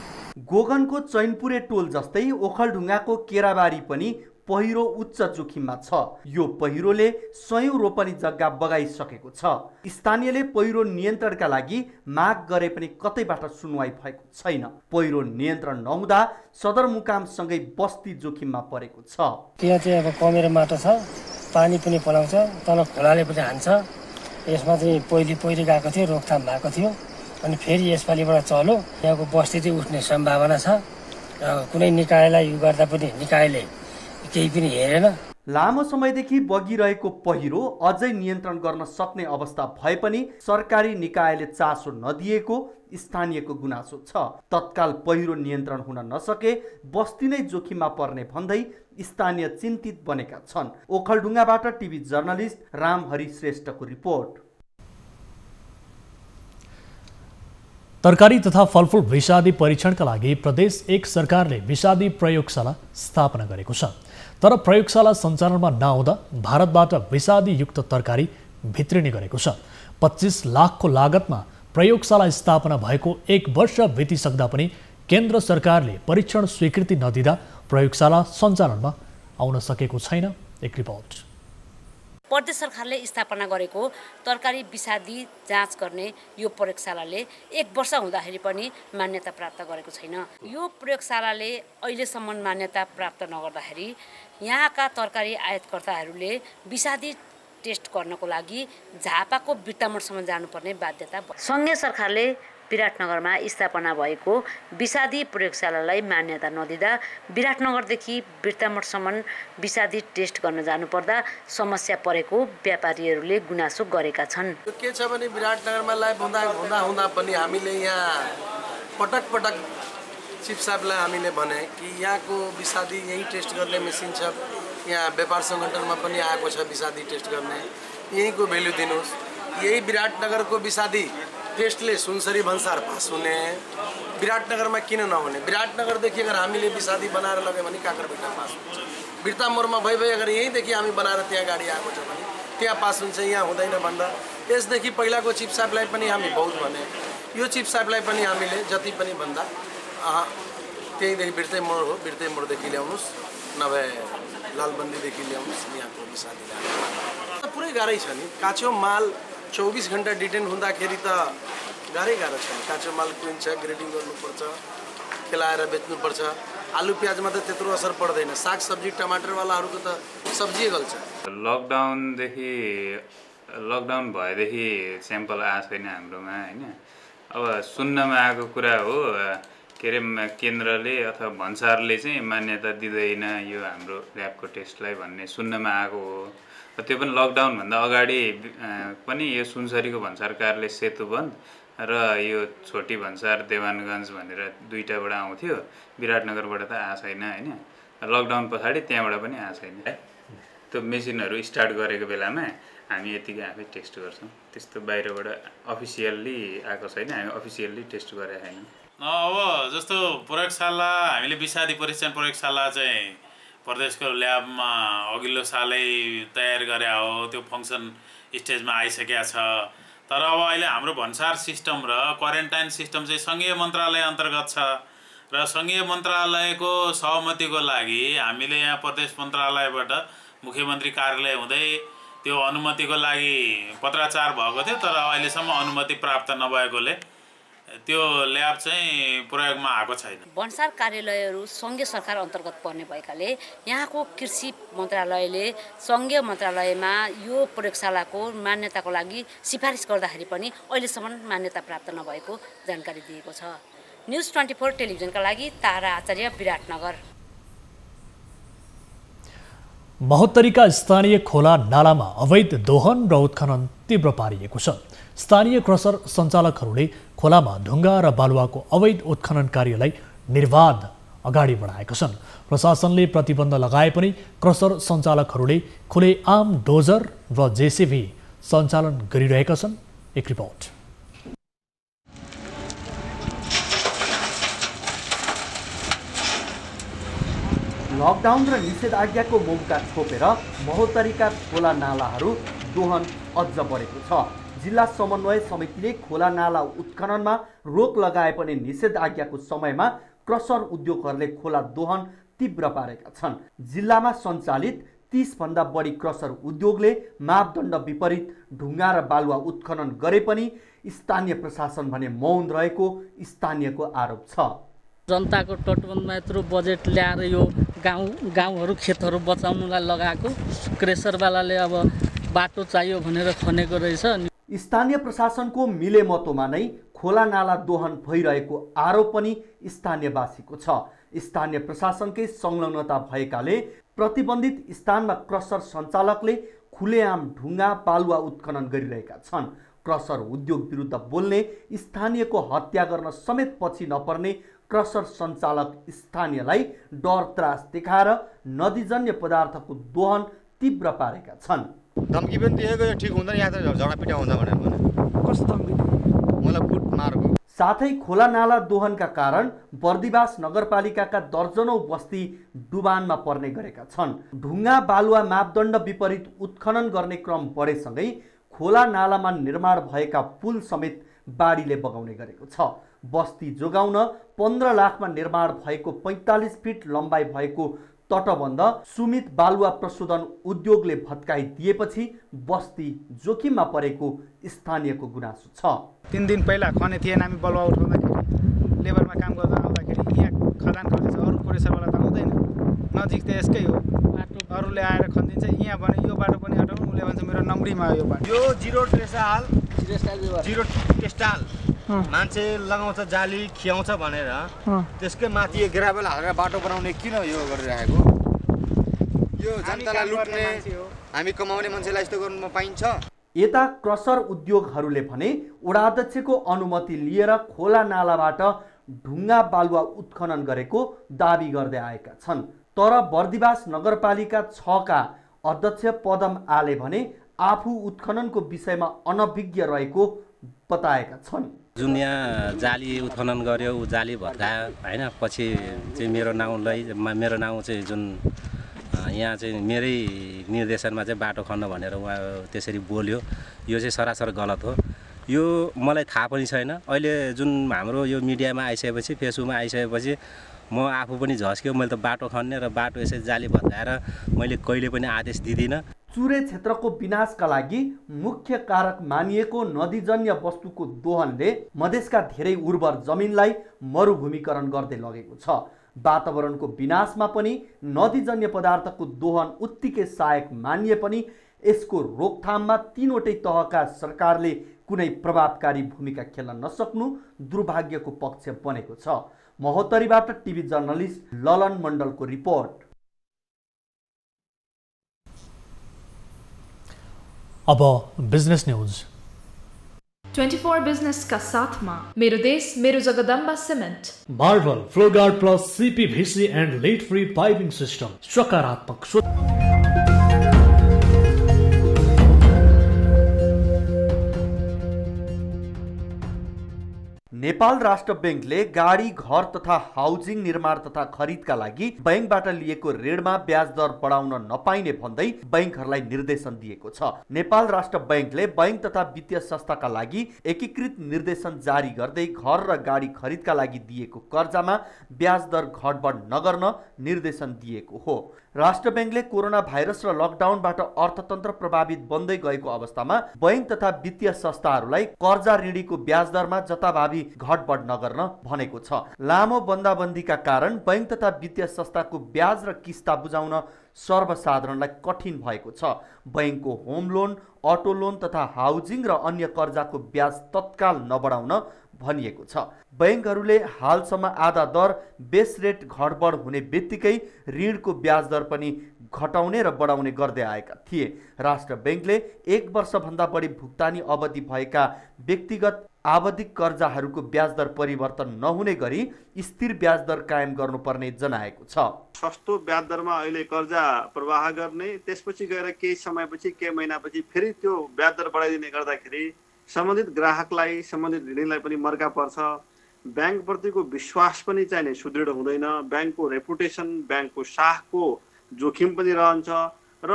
L: गोगनको चैनपुरे टोल जस्तै ओखलढुङ्गाको केराबारी पनि पहिरो उच्च जोखिममा छ। यो पहिरोले सयौं रोपनी जग्गा बगाइसकेको छ। स्थानीयले पहिरो नियन्त्रणका लागि माग गरे पनि कतैबाट सुनवाई भएको छैन। पहिरो नियन्त्रण नहुँदा सदरमुकामसँगै बस्ती जोखिममा परेको छ।
Q: त्यहाँ चाहिँ अब कमेरो माटो छ, पानी पनि पलाउँछ, तल खोलाले पनि हान्छ। यसमा चाहिँ पहिरो गएको थियो, रोकथाम भएको थियो, अनि फेरि यसपालिबाट चल्यो। यहाँको बस्ती चाहिँ उठ्ने सम्भावना छ। कुनै निकायलाई यो गर्दा पनि निकायले केही पनि हेरेन।
L: लामो समयदेखि बगिरहेको पहिरो अझै नियन्त्रण गर्न सक्ने अवस्था भए पनि सरकारी निकायले चासो नदिएको स्थानीयको गुनासो छ। तत्काल पहिरो नियन्त्रण हुन नसके बस्ती नै जोखिममा पर्ने भन्दै स्थानीय चिन्तित बनेका छन्। ओखलढुङ्गाबाट टिभी जर्नलिस्ट रामहरि श्रेष्ठको रिपोर्ट।
A: तरकारी तथा फलफुल विषादी परीक्षणका लागि प्रदेश 1 सरकारले विषादी प्रयोगशाला स्थापना गरेको छ। तर प्रयोगशाला सञ्चालनमा नआउँदा भारतबाट विषादीयुक्त तरकारी भित्रिने गरेको छ। 25 लाखको लागतमा प्रयोगशाला स्थापना भएको 1 वर्ष बितिसक्दा पनि केन्द्र सरकारले परीक्षण स्वीकृति नदिँदा प्रयोगशाला सञ्चालनमा आउन सकेको छैन। एक रिपोर्ट।
R: प्रदेश सरकारले स्थापना गरेको तरकारी विषादी जाँच गर्ने यो प्रयोगशालाले 1 वर्ष हुँदाखेरि पनि मान्यता प्राप्त गरेको छैन। यो प्रयोगशालाले अहिलेसम्म मान्यता प्राप्त नगर्दाखेरि यहाँका तरकारी आयातकर्ताहरूले विषादी टेस्ट गर्नको लागि झापाको बिर्तामोडसम्म जानुपर्ने बाध्यता। सङ्घीय सरकारले विराटनगरमा स्थापना भएको विषादी प्रयोगशालालाई मान्यता नदिँदा विराटनगरदेखि बिर्तामोडसम्म विषादी टेस्ट गर्न जानुपर्दा समस्या परेको व्यापारीहरूले गुनासो गरेका छन्।
S: के छ भने विराटनगरमा लाइभ हुँदा पनि हामीले यहाँ पटक चिफ साहबलाई हामीले भने कि यहाँको विषादी यही टेस्ट गर्ने मेसिन छ, यहाँ व्यापार सङ्गठनमा पनि आएको छ विषादी टेस्ट गर्ने, यहीँको भ्यालु दिनुहोस्। यही विराटनगरको विषादी टेस्टले सुनसरी भन्सार पास हुने, विराटनगरमा किन नहुने? विराटनगरदेखि अगर हामीले विषादी बनाएर लग्यो भने काँक्राबिटा पास हुन्छ। बिर्तामोडमा भइ अगर यहीँदेखि हामी बनाएर त्यहाँ गाडी आएको छ भने त्यहाँ पास हुन्छ, यहाँ हुँदैन भन्दा यसदेखि पहिलाको चिफ साहबलाई पनि हामी बहुत भने, यो चिफ साहबलाई पनि हामीले जति पनि भन्दा त्यहीँदेखि बिर्तामोड हो, बिर्तामोडदेखि ल्याउनुहोस्, नभए लालबन्दीदेखि ल्याउनुहोस्, यहाँको विषादी पुरै गाह्रै छ नि। काँचो माल 24 घण्टा डिटेन हुँदाखेरि त गाह्रो छ नि। काँचो माल कुइन्छ, ग्रेडिङ गर्नुपर्छ, खेलाएर बेच्नुपर्छ। आलु प्याजमा त त्यत्रो असर पर्दैन। सागसब्जी टमाटरवालाहरूको त सब्जी गल्छ।
T: लकडाउन भएदेखि स्याम्पल आएको छैन हाम्रोमा होइन। अब सुन्नमा आएको कुरा हो के अरे केन्द्रले अथवा भन्सारले चाहिँ मान्यता दिँदैन यो हाम्रो ल्याबको टेस्टलाई भन्ने सुन्नमा आएको हो। त्यो पनि लकडाउनभन्दा अगाडि पनि यो सुनसरीको भन्सार कार्यालय सेतुबन्ध र यो छोटी भन्सार देवानगञ्ज भनेर दुईटाबाट आउँथ्यो। विराटनगरबाट त आएको छैन होइन। लकडाउन पछाडि त्यहाँबाट पनि आएको छैन। त्यो मेसिनहरू स्टार्ट गरेको बेलामा हामी यतिकै आफै टेस्ट गर्छौँ। त्यस्तो बाहिरबाट अफिसियल्ली आएको छैन। हामी अफिसियल्ली टेस्ट गरेका छैनौँ।
U: अब जस्तो प्रयोगशाला हामीले विषादी परीक्षण प्रयोगशाला चाहिँ प्रदेशको ल्याबमा अघिल्लो सालै तयार गरे हो। त्यो फङ्सन स्टेजमा आइसकेको छ। तर अब अहिले हाम्रो भन्सार सिस्टम र क्वारेन्टाइन सिस्टम चाहिँ सङ्घीय मन्त्रालय अन्तर्गत छ र सङ्घीय मन्त्रालयको सहमतिको लागि हामीले यहाँ प्रदेश मन्त्रालयबाट मुख्यमन्त्री कार्यालय हुँदै त्यो अनुमतिको लागि पत्राचार भएको थियो। तर अहिलेसम्म अनुमति प्राप्त नभएकोले त्यो ल्याब चाहिँ प्रयोगमा आएको छैन।
R: भन्सार कार्यालयहरू सङ्घीय सरकार अन्तर्गत पर्ने भएकाले यहाँको कृषि मन्त्रालयले सङ्घीय मन्त्रालयमा यो प्रयोगशालाको मान्यताको लागि सिफारिस गर्दाखेरि पनि अहिलेसम्म मान्यता प्राप्त नभएको जानकारी दिएको छ। न्युज 24 टेलिभिजनका लागि तारा आचार्य, विराटनगर।
A: महोत्तरीका स्थानीय खोला नालामा अवैध दोहन र उत्खनन तीव्र पारिएको छ। स्थानीय क्रसर सञ्चालकहरूले खोलामा ढुङ्गा र बालुवाको अवैध उत्खनन कार्यलाई निर्वाध अगाडि बढाएका छन्। प्रशासनले प्रतिबन्ध लगाए पनि क्रसर सञ्चालकहरूले खुलेआम डोजर र जेसिबी सञ्चालन गरिरहेका छन्। एक रिपोर्ट।
L: लकडाउन र निषेधाज्ञाको मौका छोपेर महोत्तरीका खोला नालाहरू दोहन अझ बढेको छ। जिल्ला समन्वय समितिले खोला नाला उत्खननमा रोक लगाए पनि निषेधाज्ञाको समयमा क्रसर उद्योगहरूले खोला दोहन तीव्र पारेका छन्। जिल्लामा सञ्चालित 30 भन्दा बढी क्रसर उद्योगले मापदण्ड विपरीत ढुङ्गा र बालुवा उत्खनन गरे पनि स्थानीय प्रशासन भने मौन रहेको स्थानीयको आरोप छ।
V: जनताको तटबन्धमा यत्रो बजेट ल्याएर यो गाउँहरू खेतहरू बचाउनुलाई लगाएको क्रेसरवालाले अब बाटो चाहियो भनेर खनेको रहेछ।
L: स्थानीय प्रशासनको मिलेमतोमा नै खोला नाला दोहन भइरहेको आरोप पनि स्थानीयवासीको छ। स्थानीय प्रशासनकै संलग्नता भएकाले प्रतिबन्धित स्थानमा क्रसर सञ्चालकले खुलेआम ढुङ्गा बालुवा उत्खनन गरिरहेका छन्। क्रसर उद्योग विरुद्ध बोल्ने स्थानीयको हत्या गर्न समेत पछि नपर्ने क्रसर सञ्चालक स्थानीयलाई डर त्रास देखाएर नदीजन्य पदार्थको दोहन तीव्र पारेका छन्।
W: धम्की पनि दिएको यो ठिक हुँदैन, यहाँ त झगडापिटा हुन्छ भनेर भने कस्तो धम्की मलाई फुट मार्को।
L: साथै खोला नाला दोहनका कारण बर्दिवास नगरपालिकाका दर्जनौं बस्ती डुबानमा पर्ने गरेका छन्। ढुङ्गा बालुवा मापदण्ड विपरीत उत्खनन गर्ने क्रम बढेसँगै खोला नालामा निर्माण भएका पुल समेत बाढीले बगाउने गरेको छ। बस्ती जोगाउन 15 लाखमा निर्माण भएको 45 फिट लम्बाइ भएको तटबन्ध सुमित बालुवा प्रशोधन उद्योगले भत्काइदिएपछि बस्ती जोखिममा परेको स्थानीयको गुनासो छ।
X: 3 दिन पहिला खने थिएन, हामी बलुवा उठाउँदाखेरि लेबरमा काम गर्दा आउँदाखेरि यहाँ खदान खन्दैछ, अरू कोरेसरवाला त आउँदैन, नजिक त यसकै हो, अरूले आएर खनिदिन्छ। यहाँ भने यो बाटो पनि हटाउनु, उसले भन्छ मेरो नम्बरीमा यो बाटो,
W: यो जिरो टेस्टाल मान्छे लगाउँछ जाली खियाउँछ भनेर त्यसकै माथि यो ग्राभल हालेर बाटो बनाउने किन यो गरिरहेको? यो जनतालाई लुट्ने, हामी कमाउने मान्छेलाई यस्तो गर्नु पाइन्छ?
L: यता क्रसर उद्योगहरूले भने वडाध्यक्षको अनुमति लिएर खोला नालाबाट ढुङ्गा बालुवा उत्खनन गरेको दाबी गर्दै आएका छन्। तर बर्दिवास नगरपालिका 6 का अध्यक्ष पदम आले भने आफू उत्खननको विषयमा अनभिज्ञ रहेको बताएका छन्।
Y: जुन यहाँ जाली उत्खनन गर्यो ऊ जाली भत्कायो होइन, पछि चाहिँ मेरो नाउँ चाहिँ जुन यहाँ चाहिँ मेरै निर्देशनमा चाहिँ बाटो खन्न भनेर उहाँ त्यसरी बोल्यो, यो चाहिँ सरासर गलत हो। यो मलाई थाहा पनि छैन। अहिले जुन हाम्रो यो मिडियामा आइसकेपछि, फेसबुकमा आइसकेपछि म आफू पनि झस्क्यो। मैले त बाटो खन्ने र बाटो यसरी जाली भत्काएर मैले कहिले पनि आदेश दिँदिनँ।
L: चुरे क्षेत्रको विनाशका लागि मुख्य कारक मानिएको नदीजन्य वस्तुको दोहनले मधेसका धेरै उर्वर जमिनलाई मरुभूमिकरण गर्दै लगेको छ। वातावरणको विनाशमा पनि नदीजन्य पदार्थको दोहन उत्तिकै सहायक मानिए पनि यसको रोकथाममा तीनवटै तहका सरकारले कुनै प्रभावकारी भूमिका खेल्न नसक्नु दुर्भाग्यको पक्ष बनेको छ। महोत्तरीबाट टिभी जर्नलिस्ट ललन मण्डलको रिपोर्ट।
A: अब बिजनेस न्यूज।
E: 24 बिजनेस का साथ में मेरो देश मेरो Jagadamba cement,
A: marble FlowGuard plus CPVC and lead free piping system सकारात्मक।
L: नेपाल राष्ट्र बैंकले गाडी, घर तथा हाउसिङ निर्माण तथा खरिदका लागि बैंकबाट लिएको ऋणमा ब्याज दर बढाउन नपाइने भन्दै बैंकहरूलाई निर्देशन दिएको छ। नेपाल राष्ट्र बैंकले बैंक तथा वित्तीय संस्थाका लागि एकीकृत निर्देशन जारी गर्दै घर र गाडी खरिदका लागि दिएको कर्जामा ब्याज दर घटबढ नगर्न निर्देशन दिएको हो। राष्ट्र बैंकले कोरोना भाइरस र लकडाउनबाट अर्थतन्त्र प्रभावित बन्दै गएको अवस्थामा बैंक तथा वित्तीय संस्थाहरूलाई कर्जा ऋणीको ब्याज दरमा जताभावी घटबढ नगर्न भनेको छ। लामो बन्दाबन्दीका कारण बैंक तथा वित्तीय संस्थाको ब्याज र किस्ता बुझाउन सर्वसाधारणलाई कठिन भएको छ। बैंकको होम लोन, अटो लोन तथा हाउसिङ र अन्य कर्जाको ब्याज तत्काल नबढाउन भनिएको छ। बैंकहरूले हालसम्म आधा दर बेस रेट घटबढ हुने बित्तिकै ऋणको ब्याज दर पनि घटाउने र बढाउने गर्दै आएका थिए। राष्ट्र बैंकले 1 वर्षभन्दा बढी भुक्तानी अवधि भएका व्यक्तिगत आवधिक कर्जाहरूको ब्याज दर परिवर्तन नहुने गरी स्थिर ब्याज दर कायम गर्नुपर्ने जनाएको छ।
F: सस्तो ब्याज दरमा अहिले कर्जा प्रवाह गर्ने, त्यसपछि गएर केही समयपछि केही महिनापछि फेरि त्यो ब्याज दर बढाइदिने गर्दाखेरि सम्बन्धित ग्राहकलाई, सम्बन्धित ऋणीलाई पनि मर्का पर्छ। ब्याङ्कप्रतिको विश्वास पनि चाहिने सुदृढ हुँदैन। ब्याङ्कको रेपुटेसन, ब्याङ्कको शाखको जोखिम पनि रहन्छ र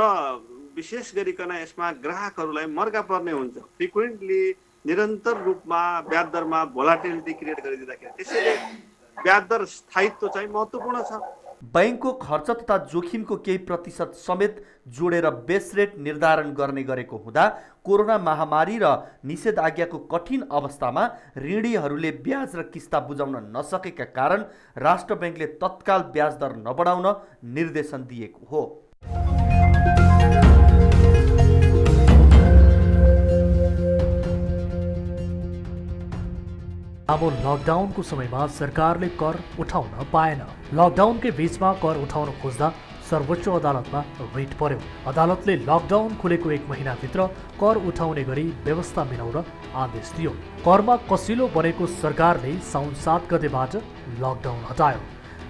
F: विशेष गरिकन यसमा ग्राहकहरूलाई मर्का पर्ने हुन्छ। फ्रिक्वेन्टली निरन्तर रूपमा ब्याज दरमा भोलाटिलिटी क्रिएट गरिदिँदाखेरि त्यसैले ब्याज दर स्थायित्व चाहिँ महत्त्वपूर्ण छ।
L: बैंकको खर्च तथा जोखिमको केही प्रतिशत समेत जोडेर बेस रेट निर्धारण गर्ने गरेको हुँदा कोरोना महामारी र निषेधाज्ञाको कठिन अवस्थामा ऋणीहरूले ब्याज र किस्ता बुझाउन नसकेका कारण राष्ट्र बैंकले तत्काल ब्याज दर नबढाउन निर्देशन दिएको हो।
A: लामो लकडाउनको समयमा सरकारले कर उठाउन पाएन। लकडाउनकै बीचमा कर उठाउन खोज्दा सर्वोच्च अदालतमा रिट पर्यो। अदालतले लकडाउन खुलेको 1 महिनाभित्र कर उठाउने गरी व्यवस्था मिलाउन आदेश दियो। करमा कसिलो बनेको सरकारले साउन 7 गतेबाट लकडाउन हटायो।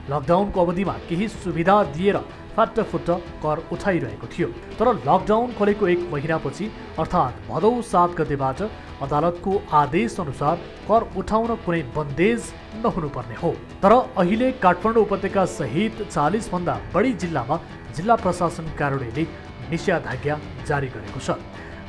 A: लकडाउनको अवधिमा केही सुविधा दिएर फाटफुट्ट कर उठाइरहेको थियो। तर लकडाउन खोलेको 1 महिनापछि अर्थात् भदौ 7 गतेबाट अदालतको आदेश अनुसार कर उठाउन कुनै बन्देज नहुनुपर्ने हो। तर अहिले काठमाडौँ उपत्यका सहित 40 भन्दा बढी जिल्लामा जिल्ला प्रशासन कार्यालयले निषेधाज्ञा जारी गरेको छ।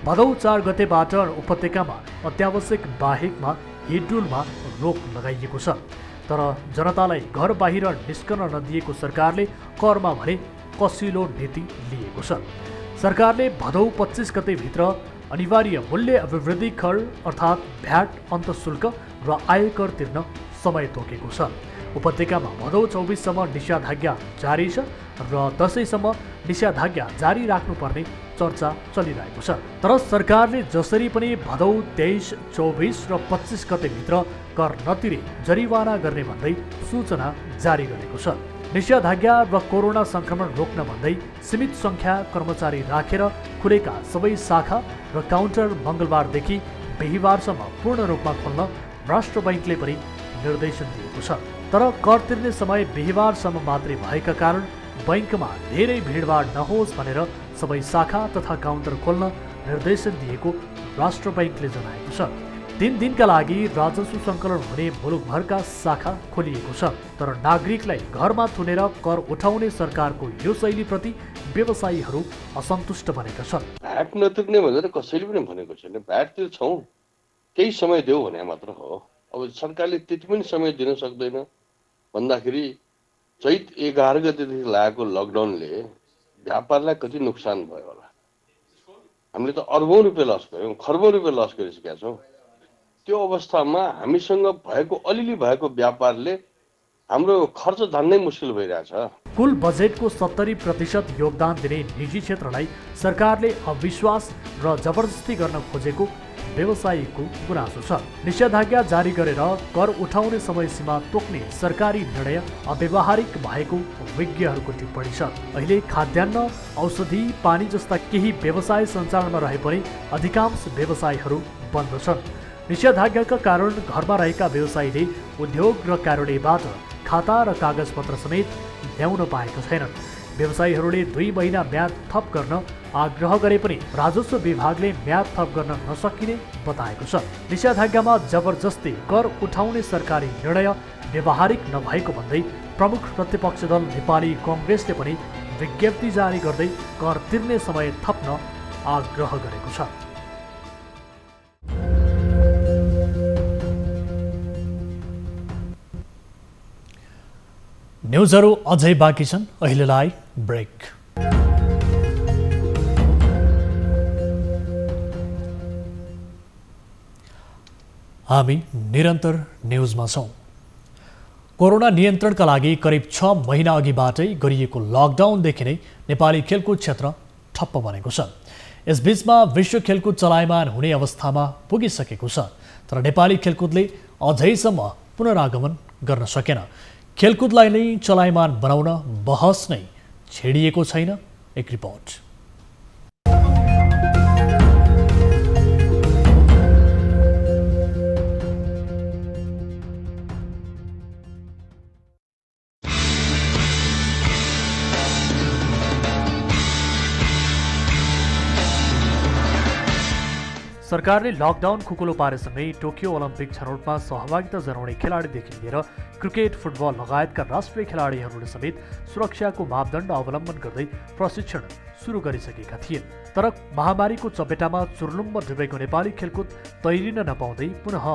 A: भदौ 4 गतेबाट उपत्यकामा अत्यावश्यक बाहेकमा हिडडुलमा रोक लगाइएको छ। तर जनतालाई घर बाहिर निस्कन नदिएको सरकारले करमा भने कसिलो नीति लिएको छ। सरकारले भदौ 25 गतेभित्र अनिवार्य मूल्य अभिवृद्धि कर अर्थात् भ्याट, अन्तशुल्क र आयकर तिर्न समय तोकेको छ। उपत्यकामा भदौ 24सम्म निषेधाज्ञा जारी छ र दसैँसम्म निषेधाज्ञा जारी राख्नुपर्ने चर्चा चलिरहेको छ। तर सरकारले जसरी पनि भदौ 23, 24 र 25 गतेभित्र कर नतिरे जरिवाना गर्ने भन्दै सूचना जारी गरेको छ। निषेधाज्ञा र कोरोना संक्रमण रोक्न भन्दै सीमित संख्या कर्मचारी राखेर खुलेका सबै शाखा र काउन्टर मङ्गलबारदेखि बिहिबारसम्म पूर्ण रूपमा खोल्न राष्ट्र बैंकले पनि निर्देशन दिएको छ। तर कर तिर्ने समय बिहिबारसम्म मात्रै भएका कारण बैंकमा धेरै भिडभाड नहोस् भनेर सबै शाखा तथा काउन्टर खोल्न निर्देशन दिएको राष्ट्र बैंकले जनाएको छ। 3 दिनका लागि राजस्व सङ्कलन हुने मुलुकभरका शाखा खोलिएको छ। तर नागरिकलाई घरमा थुनेर कर उठाउने सरकारको यो शैलीप्रति व्यवसायीहरू असन्तुष्ट बनेका छन्।
G: भ्याट नतिर्ने भनेर कसैले पनि भनेको छैन। भ्याट तिर्छौँ, केही समय देऊ भने मात्र हो। अब सरकारले त्यति पनि समय दिन सक्दैन भन्दाखेरि चैत 11 गतेदेखि लागेको लकडाउनले व्यापारलाई कति नोक्सान भयो होला। हामीले त अर्बौं रुपियाँ लस गऱ्यौँ, खर्बौं रुपियाँ लस गरिसकेका छौँ। त्यो अवस्थामा हामीसँग भएको अलिअलि भएको व्यापारले हाम्रो खर्च धान्नै मुस्किल भइरहेछ।
A: कुल बजेटको 70% योगदान दिने निजी क्षेत्रलाई सरकारले अविश्वास र जबरजस्ती गर्न खोजेको व्यवसायीको गुनासो छ। निषेधाज्ञा जारी गरेर कर उठाउने समय सीमा तोक्ने सरकारी निर्णय अव्यावहारिक भएको विज्ञहरूको टिप्पणी छ। अहिले खाद्यान्न, औषधि, पानी जस्ता केही व्यवसाय सञ्चालनमा रहे पनि अधिकांश व्यवसायहरू बन्द छन्। निषेधाज्ञाका कारण घरमा रहेका व्यवसायीले उद्योग र कार्यालयबाट खाता र कागजपत्र समेत ल्याउन पाएका छैनन्। व्यवसायीहरूले 2 महिना म्याद थप गर्न आग्रह गरे पनि राजस्व विभागले म्याद थप गर्न नसकिने बताएको छ। निषेधाज्ञामा जबरजस्ती कर उठाउने सरकारी निर्णय व्यवहारिक नभएको भन्दै प्रमुख प्रतिपक्ष दल नेपाली कांग्रेसले पनि विज्ञप्ति जारी गर्दै कर तिर्ने समय थप्न आग्रह गरेको छ। न्युजहरू अझै बाँकी छन्, अहिलेलाई ब्रेक। हामी निरन्तर न्युजमा छौँ। कोरोना नियन्त्रणका लागि करिब 6 महिना अघिबाटै गरिएको लकडाउनदेखि नै नेपाली खेलकुद क्षेत्र ठप्प बनेको छ। यसबीचमा विश्व खेलकुद चलायमान हुने अवस्थामा पुगिसकेको छ, तर नेपाली खेलकुदले अझैसम्म पुनरागमन गर्न सकेन। खेलकुदलाई नै चलायमान बनाउन बहस नै छेडिएको छैन। एक रिपोर्ट। सरकारले लकडाउन खुकुलो पारेसँगै टोकियो ओलम्पिक छनौटमा सहभागिता जनाउने खेलाडीदेखि लिएर क्रिकेट, फुटबल लगायतका राष्ट्रिय खेलाडीहरूले समेत सुरक्षाको मापदण्ड अवलम्बन गर्दै प्रशिक्षण सुरु गरिसकेका थिए। तर महामारीको चपेटामा चुर्लुम्ब डुबेको नेपाली खेलकुद तैरिन नपाउँदै पुनः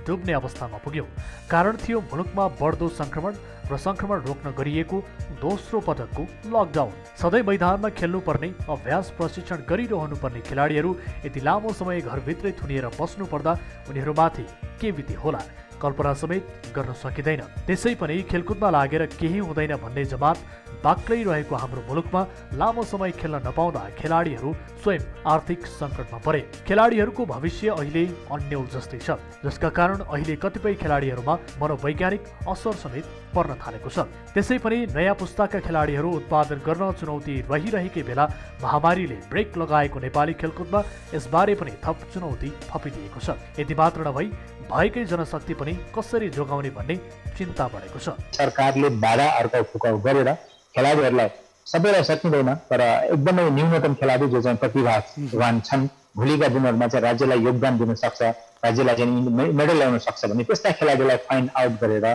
A: डुब्ने अवस्थामा पुग्यो। कारण थियो मुलुकमा बढ्दो संक्रमण र संक्रमण रोक्न गरिएको दोस्रो पटकको लकडाउन। सधैँ मैदानमा खेल्नुपर्ने, अभ्यास प्रशिक्षण गरिरहनुपर्ने खेलाडीहरू यति लामो समय घरभित्रै थुनिएर बस्नु पर्दा उनीहरूमाथि के बिते होला कल्पना समेत गर्न सकिँदैन। त्यसै पनि खेलकुदमा लागेर केही हुँदैन भन्ने जमात बाक्लै रहेको हाम्रो मुलुकमा लामो समय खेल्न नपाउँदा खेलाडीहरू स्वयं आर्थिक सङ्कटमा परे। खेलाडीहरूको भविष्य अहिले अन्यल जस्तै छ, जसका कारण अहिले कतिपय खेलाडीहरूमा मनोवैज्ञानिक असर समेत पर्न थालेको छ। त्यसै पनि नयाँ पुस्ताका खेलाडीहरू उत्पादन गर्न चुनौती रहिरहेकै बेला महामारीले ब्रेक लगाएको नेपाली खेलकुदमा यसबारे पनि थप चुनौती थपिदिएको छ। यति मात्र नभई भएकै जनशक्ति पनि कसरी जोगाउने भन्ने चिन्ता बढेको छ।
D: सरकारले बाधा अर्काउ फुकाउ गरेर खेलाडीहरूलाई सबैलाई सकिँदैन, तर एकदमै न्यूनतम खेलाडी जो चाहिँ प्रतिभावान छन्, भोलिका दिनहरूमा चाहिँ राज्यलाई योगदान दिन सक्छ, राज्यलाई चाहिँ मेडल ल्याउन सक्छ भने त्यस्ता खेलाडीलाई फाइन्ड आउट गरेर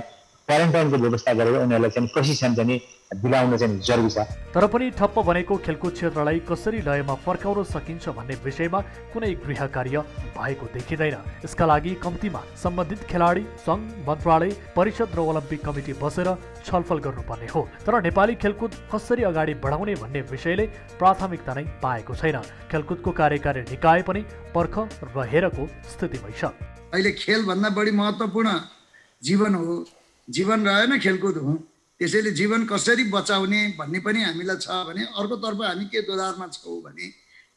D: क्वारेन्टाइनको व्यवस्था गरेर उनीहरूलाई चाहिँ प्रशिक्षण चाहिँ दिलाउन चाहिँ जरुरी छ।
A: तर पनि ठप्प बनेको खेलकुद क्षेत्रलाई कसरी लयमा फर्काउन सकिन्छ भन्ने विषयमा कुनै गृह कार्य भएको देखिँदैन। यसका लागि कम्तीमा सम्बन्धित खेलाडी सङ्घ, मन्त्रालय, परिषद र ओलम्पिक कमिटी बसेर छलफल गर्नुपर्ने हो। तर नेपाली खेलकुद कसरी अगाडि बढाउने भन्ने विषयले प्राथमिकता नै पाएको छैन। खेलकुदको कार्यकारी निकाय पनि पर्ख र हेरको स्थितिमै छ।
H: अहिले खेलभन्दा बढी महत्त्वपूर्ण जीवन हो, जीवन रहेन खेलकुद हो। त्यसैले जीवन कसरी बचाउने भन्ने पनि हामीलाई छ भने अर्कोतर्फ हामी के दोधारमा छौँ भने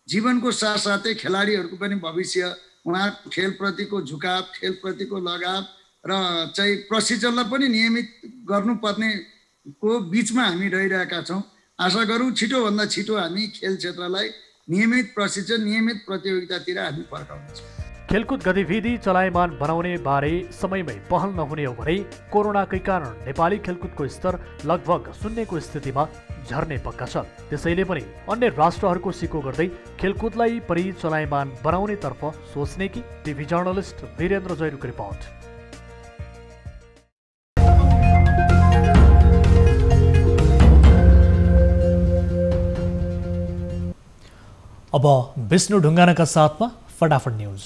H: जीवनको साथसाथै खेलाडीहरूको पनि भविष्य, उहाँको खेलप्रतिको झुकाव, खेलप्रतिको लगाव र चाहिँ प्रशिक्षणलाई पनि नियमित गर्नुपर्नेको बिचमा हामी रहिरहेका छौँ। आशा गरौँ छिटोभन्दा छिटो हामी खेल क्षेत्रलाई नियमित प्रशिक्षण, नियमित प्रतियोगितातिर हामी फर्काउनेछौँ।
A: खेलकुद गतिविधि चलायमान बनाउने बारे समयमै पहल नहुने हो भने कोरोनाकै कारण नेपाली खेलकुदको स्तर लगभग शून्यको स्थितिमा झर्ने पक्का छ। त्यसैले पनि अन्य राष्ट्रहरूको सिको गर्दै खेलकुदलाई पनि चलायमान बनाउने तर्फ सोच्ने कि टिभी जर्नलिस्ट वीरेन्द्र जैरुको रिपोर्ट। अब विष्णु ढुङ्गानाका साथमा फटाफट न्युज।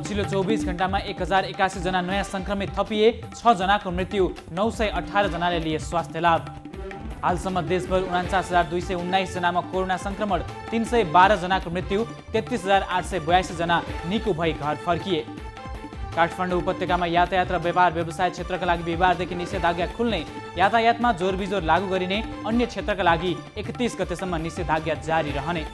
O: पछिल्लो 24 घण्टामा 1081 जना नयाँ संक्रमित थपिए, 6 जनाको मृत्यु, 918 जनाले लिए स्वास्थ्य लाभ। हालसम्म देशभर 49,219 जनामा कोरोना संक्रमण, 312 जनाको मृत्यु, 33,882 जना निको भई घर फर्किए। काठमाडौँ उपत्यकामा यातायात र व्यापार व्यवसाय क्षेत्रका लागि बिहिबारदेखि निषेधाज्ञा खुल्ने, यातायातमा जोरबिजोर लागू गरिने, अन्य क्षेत्रका लागि 31 गतेसम्म निषेधाज्ञा जारी रहने।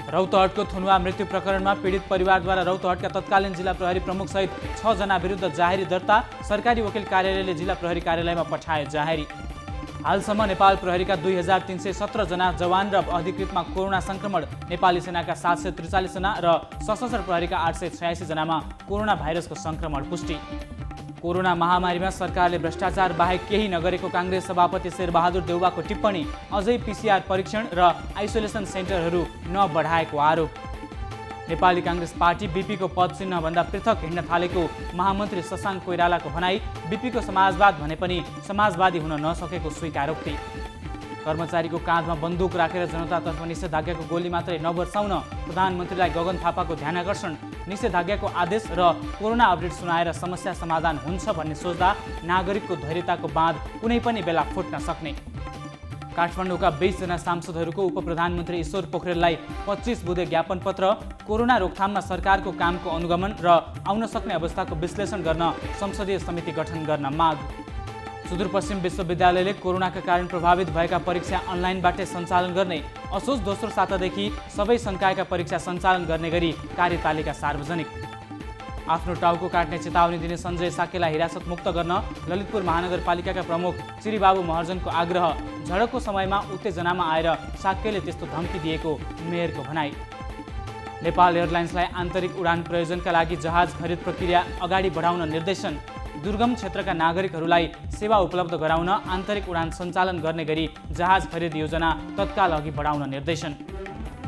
O: रौतहटको थुनुवा मृत्यु प्रकरणमा पीडित परिवारद्वारा रौतहटका तत्कालीन जिल्ला प्रहरी प्रमुख सहित 6 जना विरुद्ध जाहेरी दर्ता, सरकारी वकिल कार्यालयले जिल्ला प्रहरी कार्यालयमा पठाए जाहेरी। हालसम्म नेपाल प्रहरीका 2317 जना जवान र अधिकृतमा कोरोना संक्रमण, नेपाली सेनाका 743 जना र सशस्त्र प्रहरीका 886 जनामा कोरोना भाइरसको संक्रमण पुष्टि। कोरोना महामारीमा सरकारले भ्रष्टाचार बाहेक केही नगरेको काङ्ग्रेस सभापति शेरबहादुर देउवाको टिप्पणी, अझै पीसीआर परीक्षण र आइसोलेसन सेन्टरहरू नबढाएको आरोप। नेपाली काङ्ग्रेस पार्टी बीपीको पद चिन्हभन्दा पृथक हिँड्न थालेको महामन्त्री शशाङ्क कोइरालाको भनाई, बीपीको समाजवाद भने पनि समाजवादी हुन नसकेको स्वीकारोक्ति। कर्मचारीको काँधमा बन्दुक राखेर जनतातर्फ निषेधाज्ञाको गोली मात्रै नबर्साउन प्रधानमन्त्रीलाई गगन थापाको ध्यानकर्षण, निषेधाज्ञाको आदेश र कोरोना अपडेट सुनाएर समस्या समाधान हुन्छ भन्ने सोच्दा नागरिकको धैर्यताको बाँध कुनै पनि बेला फुट्न सक्ने। काठमाडौँका 20 जना सांसदहरूको उपप्रधानमन्त्री ईश्वर पोखरेललाई 25 बुँदे ज्ञापन पत्र, कोरोना रोकथाममा सरकारको कामको अनुगमन र आउन सक्ने अवस्थाको विश्लेषण गर्न संसदीय समिति गठन गर्न माग। सुदूरपश्चिम विश्वविद्यालयले कोरोनाका कारण प्रभावित भएका परीक्षा अनलाइनबाटै सञ्चालन गर्ने, असोज दोस्रो सातादेखि सबै संकायका परीक्षा सञ्चालन गर्ने गरी कार्यतालिका सार्वजनिक। आफ्नो टाउको काट्ने चेतावनी दिने सञ्जय साकेलाई हिरासत मुक्त गर्न ललितपुर महानगरपालिकाका प्रमुख श्रीबाबु महर्जनको आग्रह, झडकको समयमा उत्तेजनामा आएर साकेले त्यस्तो धम्की दिएको मेयरको भनाई। नेपाल एयरलाइन्सलाई आन्तरिक उडान प्रयोजनका लागि जहाज खरिद प्रक्रिया अगाडि बढाउन निर्देशन, दुर्गम क्षेत्रका नागरिकहरूलाई सेवा उपलब्ध गराउन आन्तरिक उडान सञ्चालन गर्ने गरी जहाज खरिद योजना तत्काल अघि बढाउन निर्देशन।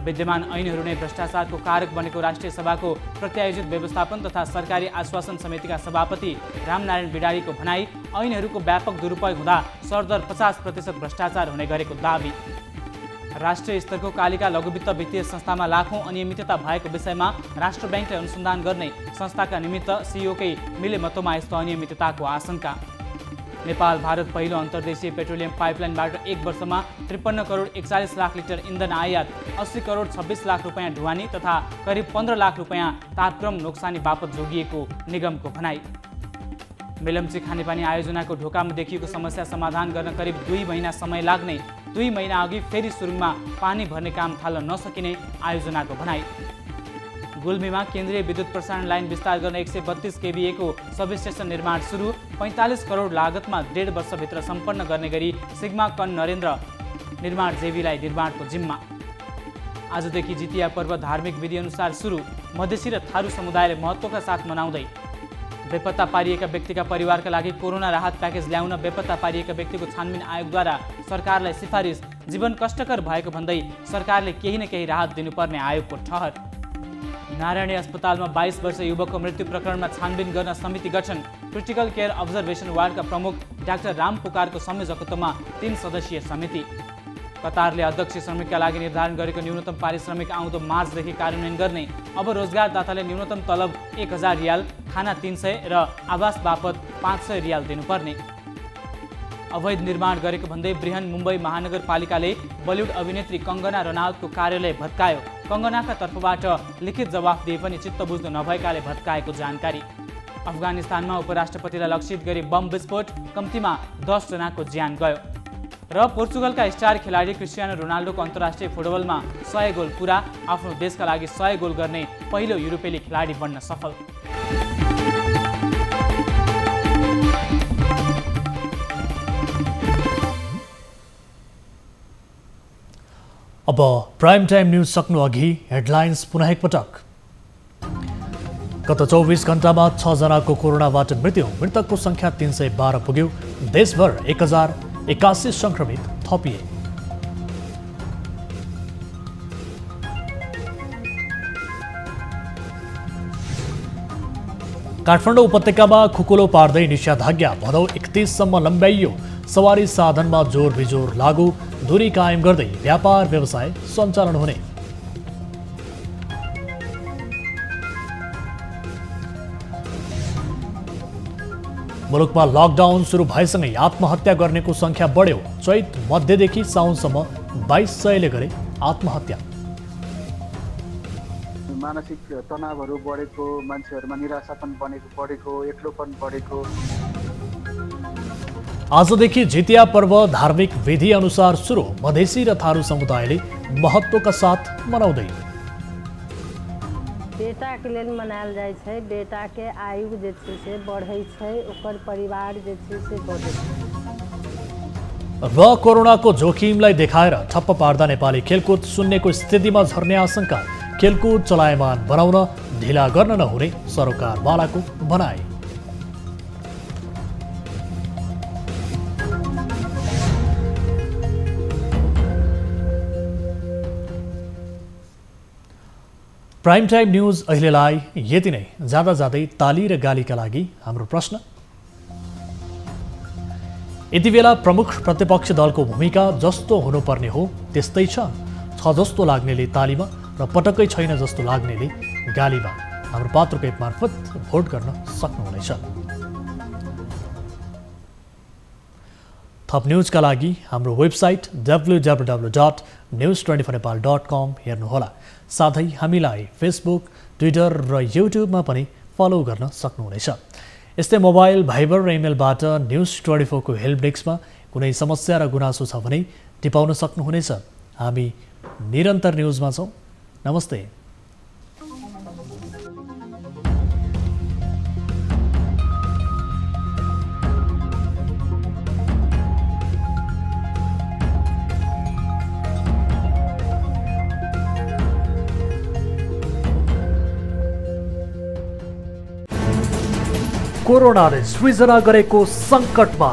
O: विद्यमान ऐनहरू नै भ्रष्टाचारको कारक बनेको राष्ट्रिय सभाको प्रत्यायोजित व्यवस्थापन तथा सरकारी आश्वासन समितिका सभापति रामनारायण बिडारीको भनाई, ऐनहरूको व्यापक दुरुपयोग हुँदा सरदर 50% भ्रष्टाचार हुने गरेको दावी। राष्ट्रिय स्तरको कालिका लघुवित्त वित्तीय संस्थामा लाखौं अनियमितता भएको विषयमा राष्ट्र ब्याङ्कले अनुसन्धान गर्ने, संस्थाका निमित्त सीईओकै मिलेमतोमा यस्तो अनियमितताको आशंका। नेपाल भारत पहिलो अन्तर्देशीय पेट्रोलियम पाइपलाइनबाट एक वर्षमा 53 करोड 41 लाख लिटर इन्धन आयात, 80 करोड 26 लाख रुपैयाँ ढुवानी तथा करिब 15 लाख रुपैयाँ तापक्रम नोक्सानी बापत जोगिएको निगमको भनाई। मेलम्ची खानेपानी आयोजनाको ढोकामा देखिएको समस्या समाधान गर्न करिब 2 महिना समय लाग्ने, 2 महिना अघि फेरि सुरुङमा पानी भर्ने काम थाल्न नसकिने आयोजनाको भनाई। गुल्मीमा केन्द्रीय विद्युत प्रसारण लाइन विस्तार गर्न 132 केभीए को सबस्टेसन निर्माण सुरु, 45 करोड लागतमा 1.5 वर्षभित्र सम्पन्न गर्ने गरी सिग्मा कन नरेन्द्र निर्माण जेवीलाई निर्माणको जिम्मा। आजदेखि जितिया पर्व धार्मिक विधिअनुसार सुरु, मधेसी र थारू समुदायले महत्त्वका साथ मनाउँदै। बेपत्ता पारिएका व्यक्तिका परिवारका लागि कोरोना राहत प्याकेज ल्याउन बेपत्ता पारिएका व्यक्तिको छानबिन आयोगद्वारा सरकारलाई सिफारिस, जीवन कष्टकर भएको भन्दै सरकारले केही न केही राहत दिनुपर्ने आयोगको ठहर। नारायणी अस्पतालमा 22 वर्ष युवकको मृत्यु प्रकरणमा छानबिन गर्न समिति गठन, क्रिटिकल केयर अब्जर्भेसन वार्डका प्रमुख डाक्टर राम पुकारको संयोजकत्वमा 3 सदस्यीय समिति। कतारले अध्यक्ष श्रमिकका लागि निर्धारण गरेको न्यूनतम पारिश्रमिक आउँदो मार्चदेखि कार्यान्वयन गर्ने, अब रोजगारदाताले न्यूनतम तलब 1000 रियाल, खाना 300 र आवास बापत 500 रियाल दिनुपर्ने। अवैध निर्माण गरेको भन्दै बृहन मुम्बई महानगरपालिकाले बलिउड अभिनेत्री कङ्गना रनौतको कार्यालय भत्कायो, कङ्गनाका तर्फबाट लिखित जवाफ दिए पनि चित्त बुझ्नु नभएकाले भत्काएको जानकारी। अफगानिस्तानमा उपराष्ट्रपतिलाई लक्षित गरी बम विस्फोट, कम्तीमा 10 जनाको ज्यान गयो। र पोर्चुगलका स्टार खेलाडी क्रिस्टियानो रोनाल्डोको अन्तर्राष्ट्रिय फुटबलमा 100 गोल पुरा, आफ्नो देशका लागि 100 गोल गर्ने पहिलो युरोपेली खेलाडी बन्न सफल।
A: अब प्राइम टाइम न्यूज सक्नु अघि हेडलाइन्स पुनः एकपटक। गत 24 घण्टामा 6 जनाको कोरोनाबाट मृत्यु, मृतकको संख्या 312 पुग्यो। देशभर 1081 संक्रमित थपिए। काठमाडौँ उपत्यकामा खुकुलो पार्दै निषेधाज्ञा भदौ 31 सम्म लम्ब्याइयो। सवारी साधनमा जोर बिजोर लागू, दूरी कायम गर्दै व्यापार व्यवसाय सञ्चालन हुने। मुलुकमा लकडाउन सुरु भएसँगै आत्महत्या गर्नेको संख्या बढ्यो। चैत मध्यदेखि साउनसम्म 2200ले गरे आत्महत्या।
B: मानसिक तनावहरू बढेको, मान्छेहरूमा निराशापन बढेको, एक्लोपन बढेको।
A: आजदेखि जितिया पर्व धार्मिक विधि अनुसार सुरु। मधेसी र थारू समुदायले महत्वका साथ मनाउँदै।
C: बेटा के लेल मनायल जाइ छै। बेटा के आयु जे छै से बढ़ै छै, ओकर परिवार जे छै से बढ़ै छै।
A: र कोरोनाको जोखिमलाई देखाएर ठप्प पार्दा नेपाली खेलकुद शून्यको स्थितिमा झर्ने आशंका। खेलकुद चलायमान बनाउन ढिला गर्न नहुने सरकारवालाको भनाइ। प्राइम टाइम न्यूज अहिलेलाई यति नै। जाँदा जाँदै ताली र गालीका लागि हाम्रो प्रश्न। यति बेला प्रमुख प्रतिपक्ष दलको भूमिका जस्तो हुनुपर्ने हो त्यस्तै छ जस्तो लाग्नेले तालीमा र पटक्कै छैन जस्तो लाग्नेले गालीमा हाम्रो पात्रको एप मार्फत भोट गर्न सक्नुहुनेछ। थप न्युजका लागि हाम्रो वेबसाइट www.news24nepal.com हेर्नुहोला। साथै हामीलाई फेसबुक, ट्विटर र युट्युबमा पनि फलो गर्न सक्नुहुनेछ। यस्तै मोबाइल, भाइबर र इमेलबाट न्युज24 को हेल्प डेस्कमा कुनै समस्या र गुनासो छ भने टिपाउन सक्नुहुनेछ। हामी निरन्तर न्युजमा छौँ। नमस्ते। कोरोनाले सृजना गरेको सङ्कटमा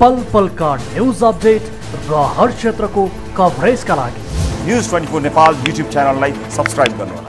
A: पल पलका न्युज अपडेट र हर क्षेत्रको कभरेजका लागि
I: न्युज 24 नेपाल युट्युब च्यानललाई सब्स्क्राइब गर्नुहोला।